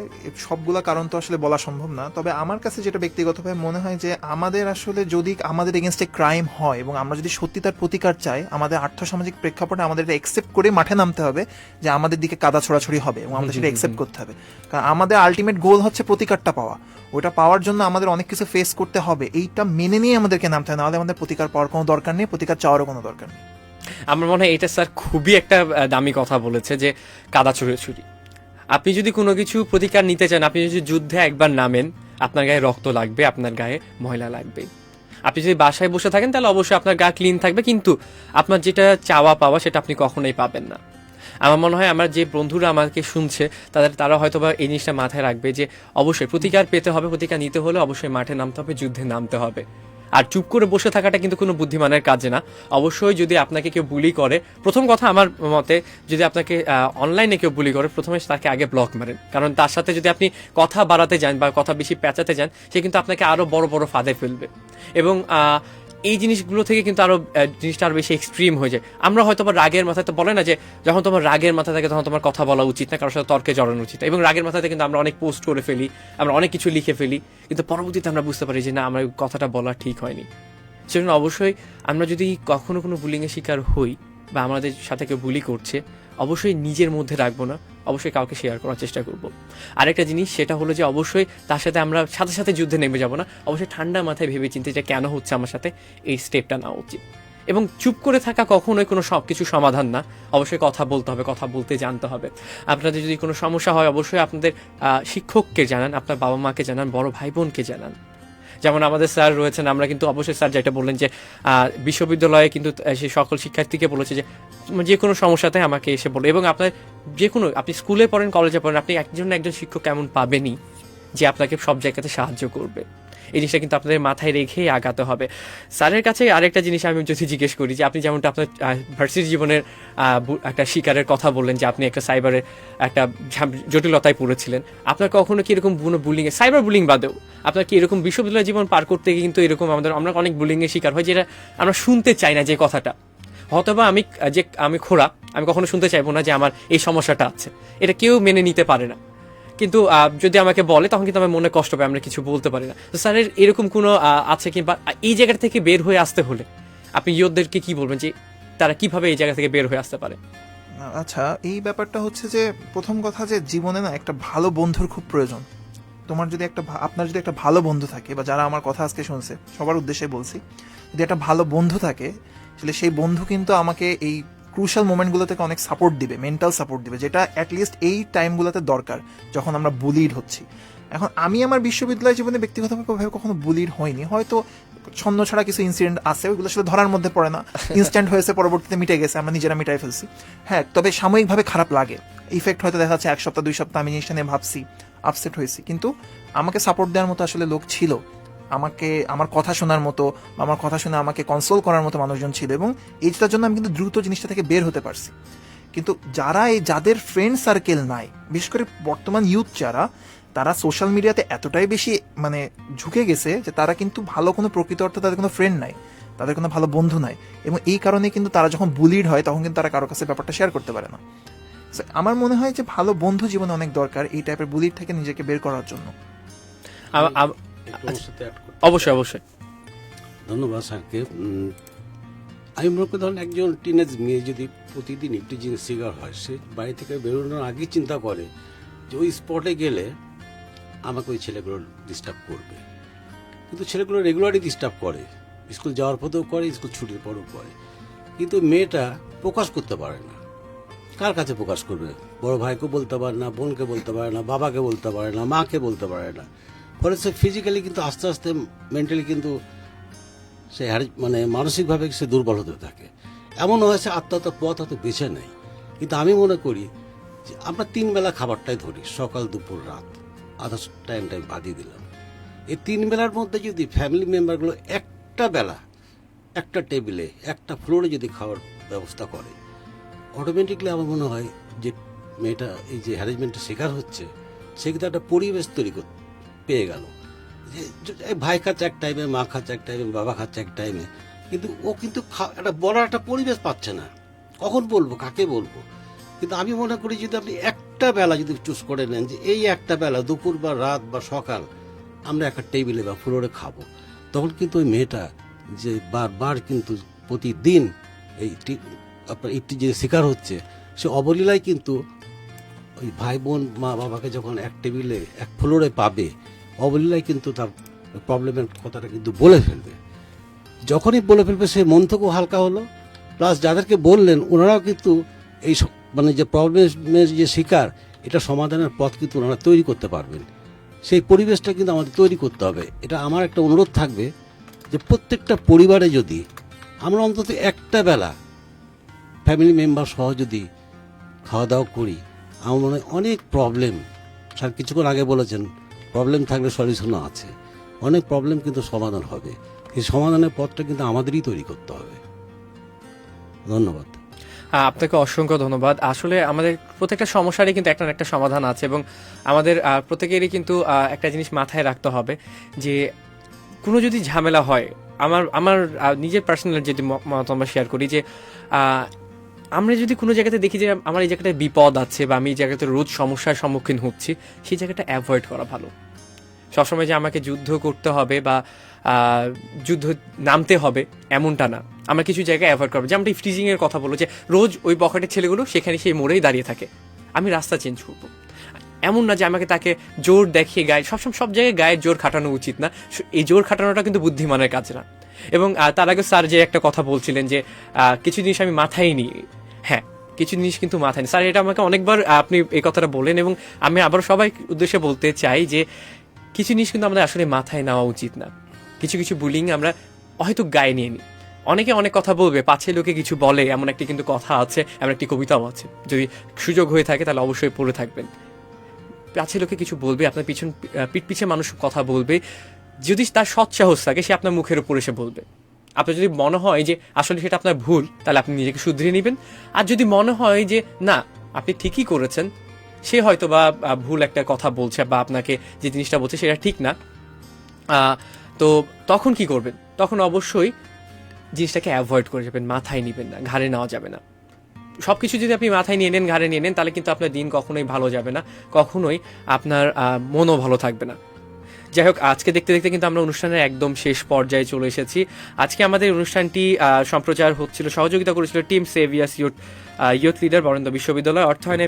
Speaker 2: সবগুলা কারণ তো আসলে বলা সম্ভব না। তবে আমার কাছে যেটা ব্যক্তিগতভাবে মনে হয় যে আমাদের আসলে যদি আমাদের এগেনস্টে ক্রাইম হয় এবং আমরা যদি সত্যি তার প্রতিকার চাই, আমাদের আর্থসামাজিক প্রেক্ষাপটে আমাদের এটা একসেপ্ট করে মাঠে নামতে হবে যে আমাদের দিকে কাদা ছোড়াছড়ি হবে এবং আমাদের সেটা একসেপ্ট করতে হবে। কারণ আমাদের আলটিমেট গোল হচ্ছে প্রতিকারটা পাওয়া। ওটা পাওয়ার জন্য আমাদের অনেক কিছু ফেস করতে হবে, এইটা মেনে নিয়ে আমাদেরকে নামতে হবে, নাহলে আমাদের প্রতিকার পাওয়ার কোনো দরকার নেই, প্রতিকার চাওয়ারও কোনো দরকার নেই।
Speaker 1: আমার মনে হয় এটা স্যার খুবই একটা দামি কথা বলেছে যে কাদা ছুড়ি। আপনি যদি কোনো কিছু প্রতিকার নিতে চান, আপনি যদি যুদ্ধে একবার নামেন, আপনার গায়ে রক্ত লাগবে, আপনার গায়ে ময়লা লাগবে। আপনি যদি বাসায় বসে থাকেন তাহলে অবশ্যই আপনার গা ক্লিন থাকবে, কিন্তু আপনার যেটা চাওয়া পাওয়া সেটা আপনি কখনোই পাবেন না। আমার মনে হয় আমার যে বন্ধুরা আমাকে শুনছে তারা হয়তো বা এই জিনিসটা মাথায় রাখবে যে অবশ্যই প্রতিকার পেতে হবে, প্রতিকার নিতে হলে অবশ্যই মাঠে নামতে হবে, যুদ্ধে নামতে হবে। আর চুপ করে বসে থাকাটা কিন্তু কোনো বুদ্ধিমানের কাজে না। অবশ্যই যদি আপনাকে কেউ বুলি করে, প্রথম কথা আমার মতে, যদি আপনাকে অনলাইনে কেউ বুলি করে, প্রথমে তাকে আগে ব্লক মারেন, কারণ তার সাথে যদি আপনি কথা বাড়াতে যান বা কথা বেশি পেঁচাতে যান, সে কিন্তু আপনাকে আরো বড় বড় ফাঁদে ফেলবে। এবং এই জিনিসগুলো থেকে কিন্তু আরো জিনিসটা আরো বেশি এক্সট্রিম হয়ে যায়। আমরা হয়তো বা রাগের মাথায়, তো বলে না যে যখন তোমার রাগের মাথা থাকে তখন তোমার কথা বলা উচিত না, কারোর সাথে তর্কে জড়ানো উচিত। এবং রাগের মাথাতে কিন্তু আমরা অনেক পোস্ট করে ফেলি, আমরা অনেক কিছু লিখে ফেলি, কিন্তু পরবর্তীতে আমরা বুঝতে পারি যে না, আমার কথাটা বলা ঠিক হয়নি। সেজন্য অবশ্যই আমরা যদি কখনো কোনো বুলিংয়ের শিকার হই বা আমাদের সাথে কেউ বুলি করছে, অবশ্যই নিজের মধ্যে রাখবো না, অবশ্যই কাউকে শেয়ার করার চেষ্টা করব। আরেকটা জিনিস সেটা হলো যে অবশ্যই তার সাথে আমরা সাথে সাথে যুদ্ধে নেমে যাব না, অবশ্যই ঠান্ডা মাথায় ভেবে চিন্তে যে কেন হচ্ছে আমার সাথে, এই স্টেপটা নেওয়া উচিত। এবং চুপ করে থাকা কখনোই কোনো সব কিছু সমাধান না, অবশ্যই কথা বলতে হবে, কথা বলতে জানতে হবে। আপনাদের যদি কোনো সমস্যা হয় অবশ্যই আপনাদের শিক্ষককে জানান, আপনার বাবা মাকে জানান, বড় ভাই বোনকে জানান। যেমন আমাদের স্যার রয়েছেন, আমরা কিন্তু অবশ্যই স্যার যেটা বললেন যে বিশ্ববিদ্যালয়ে কিন্তু সেই সকল শিক্ষার্থীকে বলেছে যে যে কোনো সমস্যাতে আমাকে এসে বলো। এবং আপনার যে কোনো, আপনি স্কুলে পড়েন, কলেজে পড়েন, আপনি একজন শিক্ষক এমন পাবেনই যে আপনাকে সব জায়গাতে সাহায্য করবে। এই জিনিসটা কিন্তু আপনাদের মাথায় রেখেই আগাতে হবে। স্যারের কাছে আরেকটা জিনিস আমি যদি জিজ্ঞেস করি যে আপনি যেমনটা আপনার ভার্সিটি জীবনের একটা শিকারের কথা বললেন যে আপনি একটা সাইবারের একটা জটিলতায় পড়েছিলেন, আপনার কখনো কি এরকম বুলিং, সাইবার বুলিং বাদেও আপনার কি এরকম বিশ্ববিদ্যালয় জীবন পার করতে গিয়ে কিন্তু এরকম আমরা অনেক বুলিংয়ের শিকার হয়, যেটা আমরা শুনতে চাই না যে কথাটা, হয়তোবা আমি খোড়া, আমি কখনো শুনতে চাইবো না যে আমার এই সমস্যাটা আছে, এটা কেউ মেনে নিতে পারে না, কিন্তু যদি আমাকে বলে তখন কিন্তু আমার মনে কষ্ট পায়, আমরা কিছু বলতে পারি না। তো স্যারের এরকম কোনো আছে কিংবা এই জায়গা থেকে বের হয়ে আসতে হলে আপনি ইয়ুথদেরকে কি বলবেন যে তারা কিভাবে এই জায়গা থেকে বের হয়ে আসতে পারে?
Speaker 2: আচ্ছা, এই ব্যাপারটা হচ্ছে যে প্রথম কথা যে জীবনে না একটা ভালো বন্ধুর খুব প্রয়োজন। আপনার যদি একটা ভালো বন্ধু থাকে, বা যারা আমার কথা আজকে শুনছে সবার উদ্দেশ্যে বলছি, যদি একটা ভালো বন্ধু থাকে, আসলে সেই বন্ধু কিন্তু আমাকে এই ক্রুশাল মোমেন্টগুলো থেকে অনেক সাপোর্ট দিবে, মেন্টাল সাপোর্ট দিবে, যেটা অ্যাটলিস্ট এই টাইমগুলোতে দরকার যখন আমরা বুলিড হচ্ছি। এখন আমি আমার বিশ্ববিদ্যালয় জীবনে ব্যক্তিগতভাবে কখনো বুলিড হয়নি, হয়তো ছন্ন ছাড়া কিছু ইনসিডেন্ট আছে, ওইগুলো আসলে ধরার মধ্যে পড়ে না, ইনস্ট্যান্ট হয়েছে, পরবর্তীতে মিটে গেছে, আমরা নিজেরা মিটাই ফেলছি। হ্যাঁ, তবে সাময়িকভাবে খারাপ লাগে, ইফেক্ট হয়তো দেখা যাচ্ছে 1 সপ্তাহ 2 সপ্তাহ আমি জিনিসটা নিয়ে ভাবছি, আপসেট হয়েছি, কিন্তু আমাকে সাপোর্ট দেওয়ার মতো আসলে লোক ছিল, আমাকে আমার কথা শোনার মতো, আমার কথা শুনে আমাকে কনসোল করার মতো মানুষজন ছিল, এবং এইটার জন্য আমি কিন্তু দ্রুত জিনিসটা থেকে বের হতে পারছি। কিন্তু যাদের ফ্রেন্ড সার্কেল নাই, বিশেষ করে বর্তমান ইউথ যারা, তারা সোশ্যাল মিডিয়াতে এতটাই বেশি মানে ঝুঁকে গেছে যে তারা কিন্তু ভালো কোনো প্রকৃত অর্থে তাদের কোনো ফ্রেন্ড নাই, তাদের কোনো ভালো বন্ধু নাই, এবং এই কারণে কিন্তু তারা যখন বুলিড হয় তখন কিন্তু তারা কারো কাছে ব্যাপারটা শেয়ার করতে পারে না। আমার মনে হয় যে ভালো বন্ধু জীবনে অনেক দরকার এই টাইপের বুলিড থেকে নিজেকে বের করার জন্য।
Speaker 1: অবশ্যই অবশ্যই,
Speaker 3: ধন্যবাদ স্যারকে। আমি মনে করি ধরেন একজন টিনেজ মেয়ে যদি প্রতিদিন একটি জিনিস শিকার হয়, সে বাড়ি থেকে বেরোনোর আগেই চিন্তা করে যে ওই স্পটে গেলে আমাকে ওই ছেলেগুলো ডিস্টার্ব করবে, কিন্তু ছেলেগুলো রেগুলারই ডিস্টার্ব করে, স্কুল যাওয়ার পথেও করে, স্কুল ছুটির পরেও করে, কিন্তু মেয়েটা প্রকাশ করতে পারে না, কার কাছে প্রকাশ করবে? বড় ভাইকে বলতে পারে না, বোনকে বলতে পারে না, বাবাকে বলতে পারে না, মাকে বলতে পারে না। ফলে সে ফিজিক্যালি কিন্তু আস্তে আস্তে মেন্টালি কিন্তু সে মানে মানসিকভাবে সে দুর্বল হতে থাকে। এমন হয়েছে আত্মহত্যার পথ হয়তো বেছে নেয়। কিন্তু আমি মনে করি যে আমরা 3 বেলা খাবারটাই ধরি, সকাল দুপুর রাত, আধা টাইমটা বাদিয়ে দিলাম। এই 3 বেলার মধ্যে যদি ফ্যামিলি মেম্বারগুলো একটা বেলা একটা টেবিলে একটা ফ্লোরে যদি খাওয়ার ব্যবস্থা করে, অটোমেটিকলি আমার মনে হয় যে মেয়েটা এই যে হ্যারাসমেন্টের শিকার হচ্ছে সে কিন্তু একটা পরিবেশ তৈরি পেয়ে গেল। যে ভাই খাচ্ছে এক টাইমে, মা খাচ্ছে এক টাইমে, বাবা খাচ্ছে এক টাইমে, কিন্তু ও কিন্তু একটা বলার একটা পরিবেশ পাচ্ছে না। কখন বলবো, কাকে বলবো? কিন্তু আমি মনে করি যদি আপনি একটা বেলা যদি চুজ করে নেন যে এই একটা বেলা দুপুর বা রাত বা সকাল আমরা একটা টেবিলে বা ফ্লোরে খাবো, তখন কিন্তু ওই মেয়েটা যে বারবার কিন্তু প্রতিদিন এই আপনার ইফটিজিংয়ের শিকার হচ্ছে, সে অবলীলায় কিন্তু ওই ভাই বোন মা বাবাকে যখন এক টেবিলে এক ফ্লোরে পাবে, অবলীলায় কিন্তু তার প্রবলেমের কথাটা কিন্তু বলে ফেলবে। যখনই বলে ফেলবে সে মন থেকেও হালকা হলো, প্লাস যাদেরকে বললেন ওনারাও কিন্তু এই মানে যে প্রবলেমের যে শিকার, এটা সমাধানের পথ কিন্তু ওনারা তৈরি করতে পারবেন। সেই পরিবেশটা কিন্তু আমাদের তৈরি করতে হবে। এটা আমার একটা অনুরোধ থাকবে যে প্রত্যেকটা পরিবারে যদি আমরা অন্তত একটা বেলা ফ্যামিলি মেম্বার সহ যদি খাওয়া দাওয়া করি, আমার মনে হয় অনেক প্রবলেম, স্যার কিছুক্ষণ আগে বলেছেন প্রবলেম থাকলে সলিউশনও আছে, অনেক প্রবলেম কিন্তু সমাধান হবে। এই সমাধানের পথটা কিন্তু আমাদেরই তৈরি করতে হবে। ধন্যবাদ।
Speaker 1: আপনাকে অসংখ্য ধন্যবাদ। আসলে আমাদের প্রত্যেকটা সমস্যারই কিন্তু একটা না একটা সমাধান আছে, এবং আমাদের প্রত্যেকেরই কিন্তু একটা জিনিস মাথায় রাখতে হবে যে কোনো যদি ঝামেলা হয়, আমার নিজের পার্সোনাল যদি মতামত শেয়ার করি যে আমরা যদি কোনো জায়গাতে দেখি যে আমার এই জায়গাটায় বিপদ আছে বা আমি এই জায়গাতে রোজ সমস্যার সম্মুখীন হচ্ছি, সেই জায়গাটা অ্যাভয়েড করা ভালো। সবসময় যে আমাকে যুদ্ধ করতে হবে বা যুদ্ধ নামতে হবে এমনটা না, আমরা কিছু জায়গায় অ্যাভয়েড করবো। যেমন ইফটিজিংয়ের কথা বলো, যে রোজ ওই পকেটের ছেলেগুলো সেখানে সেই মোড়েই দাঁড়িয়ে থাকে, আমি রাস্তা চেঞ্জ করবো। এমন না যে আমাকে তাকে জোর দেখিয়ে গায়ে সবসময় সব জায়গায় গায়ের জোর খাটানো উচিত না। এই জোর খাটানোটা কিন্তু বুদ্ধিমানের কাজ না। এবং তার আগে স্যার যে একটা কথা বলছিলেন যে কিছু জিনিস আমি মাথায় নিই, হ্যাঁ কিছু জিনিস কিন্তু মাথায় নেই। স্যার এটা আমাকে অনেকবার আপনি এই কথাটা বলেন, এবং আমি আবার সবাই উদ্দেশ্যে বলতে চাই যে কিছু জিনিস কিন্তু আমাদের আসলে মাথায় নেওয়া উচিত না। কিছু কিছু বুলিং আমরা হয়তো গায়ে নিয়ে নিই। অনেকে অনেক কথা বলবে, পাছে লোকে কিছু বলে, এমন একটি কিন্তু কথা আছে, এমন একটি কবিতাও আছে। যদি সুযোগ হয়ে থাকে তাহলে অবশ্যই পড়ে থাকবেন। পাছে লোকে কিছু বলবে, আপনার পিঠ পিছে মানুষ কথা বলবে, যদি তার সৎসাহস থাকে সে আপনার মুখের উপর এসে বলবে। আপনার যদি মনে হয় যে আসলে সেটা আপনার ভুল, তাহলে আপনি নিজেকে শুধরিয়ে নেবেন। আর যদি মনে হয় যে না আপনি ঠিকই করেছেন, সে হয়তো বা ভুল একটা কথা বলছে বা আপনাকে যে জিনিসটা বলছে সেটা ঠিক না, তো তখন কি করবেন? তখন অবশ্যই জিনিসটাকে অ্যাভয়েড করে যাবেন, মাথায় নেবেন না, ঘাড়ে নেওয়া যাবে না। সব কিছু যদি আপনি মাথায় নিয়ে নেন, ঘাড়ে নিয়ে নেন, তাহলে কিন্তু আপনার দিন কখনোই ভালো যাবে না, কখনোই আপনার মনও ভালো থাকবে না। যাই হোক, আজকে দেখতে দেখতে কিন্তু আমরা অনুষ্ঠানের একদম শেষ পর্যায়ে চলে এসেছি। আজকে আমাদের অনুষ্ঠানটি সম্প্রচার হচ্ছিল, সহযোগিতা করেছিল টিম সেভিয়াস ইউথ লিডার বরেন্দ্র বিশ্ববিদ্যালয়, অর্থায়নে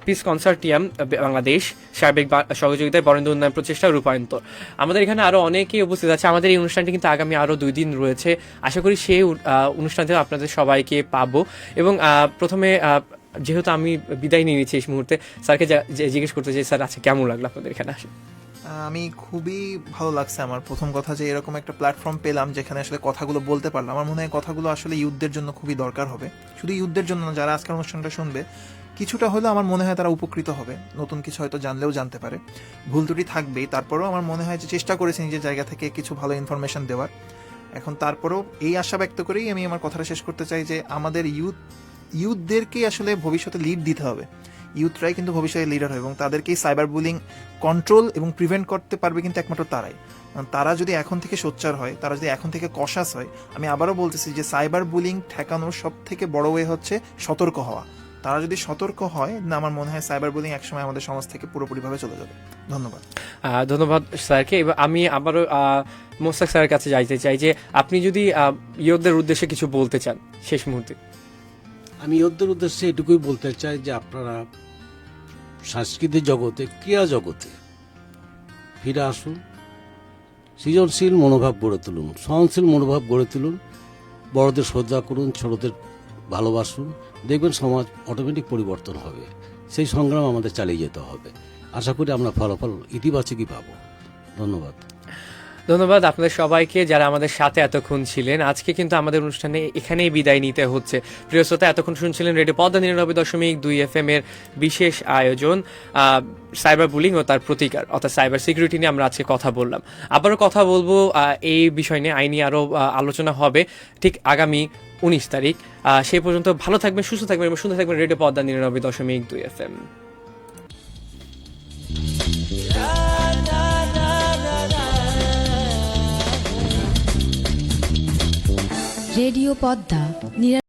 Speaker 1: পিস কনসার্টিয়াম বাংলাদেশ, সার্বিক সহযোগিতায় বরেন্দ্র উন্নয়ন প্রচেষ্টা রূপায়ন্তর। আমাদের এখানে আরও অনেকেই উপস্থিত আছে। আমাদের এই অনুষ্ঠানটি কিন্তু আগামী আরও 2 দিন রয়েছে। আশা করি সেই অনুষ্ঠান থেকে আপনাদের সবাইকে পাবো। এবং প্রথমে যেহেতু আমি বিদায় নিয়ে নিচ্ছি এই মুহূর্তে, স্যারকে জিজ্ঞেস করতে চাই, স্যার আজকে কেমন লাগলো আপনাদের এখানে আসে?
Speaker 2: আমি খুবই ভালো লাগছে। আমার প্রথম কথা যে এরকম একটা প্ল্যাটফর্ম পেলাম যেখানে আসলে কথাগুলো বলতে পারলাম। আমার মনে হয় কথাগুলো আসলে ইউথদের জন্য খুবই দরকার হবে। শুধু ইউথদের জন্য না, যারা আজকের অনুষ্ঠানটা শুনবে কিছুটা হলেও আমার মনে হয় তারা উপকৃত হবে, নতুন কিছু হয়তো জানলেও জানতে পারে। ভুল ত্রুটি থাকবেই, তারপরেও আমার মনে হয় যে চেষ্টা করেছি নিজের জায়গা থেকে কিছু ভালো ইনফরমেশন দেওয়ার। এখন তারপরেও এই আশা ব্যক্ত করেই আমি আমার কথাটা শেষ করতে চাই যে আমাদের ইউথদেরকেই আসলে ভবিষ্যতে লিড দিতে হবে। ইউথরাই কিন্তু ভবিষ্যতে লিডার হয়, এবং তাদেরকেই সাইবার বুলিং কন্ট্রোল এবং প্রিভেন্ট করতে পারবে কিন্তু একমাত্র তারাই। তারা যদি এখন থেকে সোচ্চার হয়, তারা যদি এখন থেকে কশাস হয়, আমি আবারও বলতেছি যে সাইবার বুলিং ঠেকানোর সব থেকে বড় ওয়ে হচ্ছে সতর্ক হওয়া। তারা যদি সতর্ক হয় না, আমার মনে হয় সাইবার বুলিং একসময় আমাদের সমাজ থেকে পুরোপুরিভাবে চলে যাবে। ধন্যবাদ।
Speaker 1: ধন্যবাদ স্যারকে। এবার আমি আবারও মোস্তাক স্যারের কাছে যাইতে চাই যে আপনি যদি ইউথদের উদ্দেশ্যে কিছু বলতে চান শেষ মুহূর্তে।
Speaker 3: আমি ইউথদের উদ্দেশ্যে এটুকুই বলতে চাই যে আপনারা সাংস্কৃতিক জগতে, ক্রীড়া জগতে ফিরে আসুন, সৃজনশীল মনোভাব গড়ে তুলুন, সহনশীল মনোভাব গড়ে তুলুন, বড়দের শ্রদ্ধা করুন, ছোটদের ভালোবাসুন, দেখবেন সমাজ অটোমেটিক পরিবর্তন হবে। সেই সংগ্রাম আমাদের চালিয়ে যেতে হবে। আশা করি আমরা ফলাফল ইতিবাচকই পাবো। ধন্যবাদ।
Speaker 1: ধন্যবাদ আপনাদের সবাইকে যারা আমাদের সাথে এতক্ষণ ছিলেন। আজকে কিন্তু আমাদের অনুষ্ঠানে এখানেই বিদায় নিতে হচ্ছে। প্রিয় শ্রোতা, এতক্ষণ শুনছিলেন রেডিও পদ্মা 99.2 FM এর বিশেষ আয়োজন সাইবার বুলিং ও তার প্রতিকার অর্থাৎ সাইবার সিকিউরিটি নিয়ে আমরা আজকে কথা বললাম। আবারও কথা বলবো এই বিষয় নিয়ে, আইনি আরও আলোচনা হবে ঠিক আগামী 19 তারিখ। সেই পর্যন্ত ভালো থাকবেন, সুস্থ থাকবেন এবং সুন্দর থাকবেন। Radio Padma 99.2 FM।
Speaker 4: Radio Padma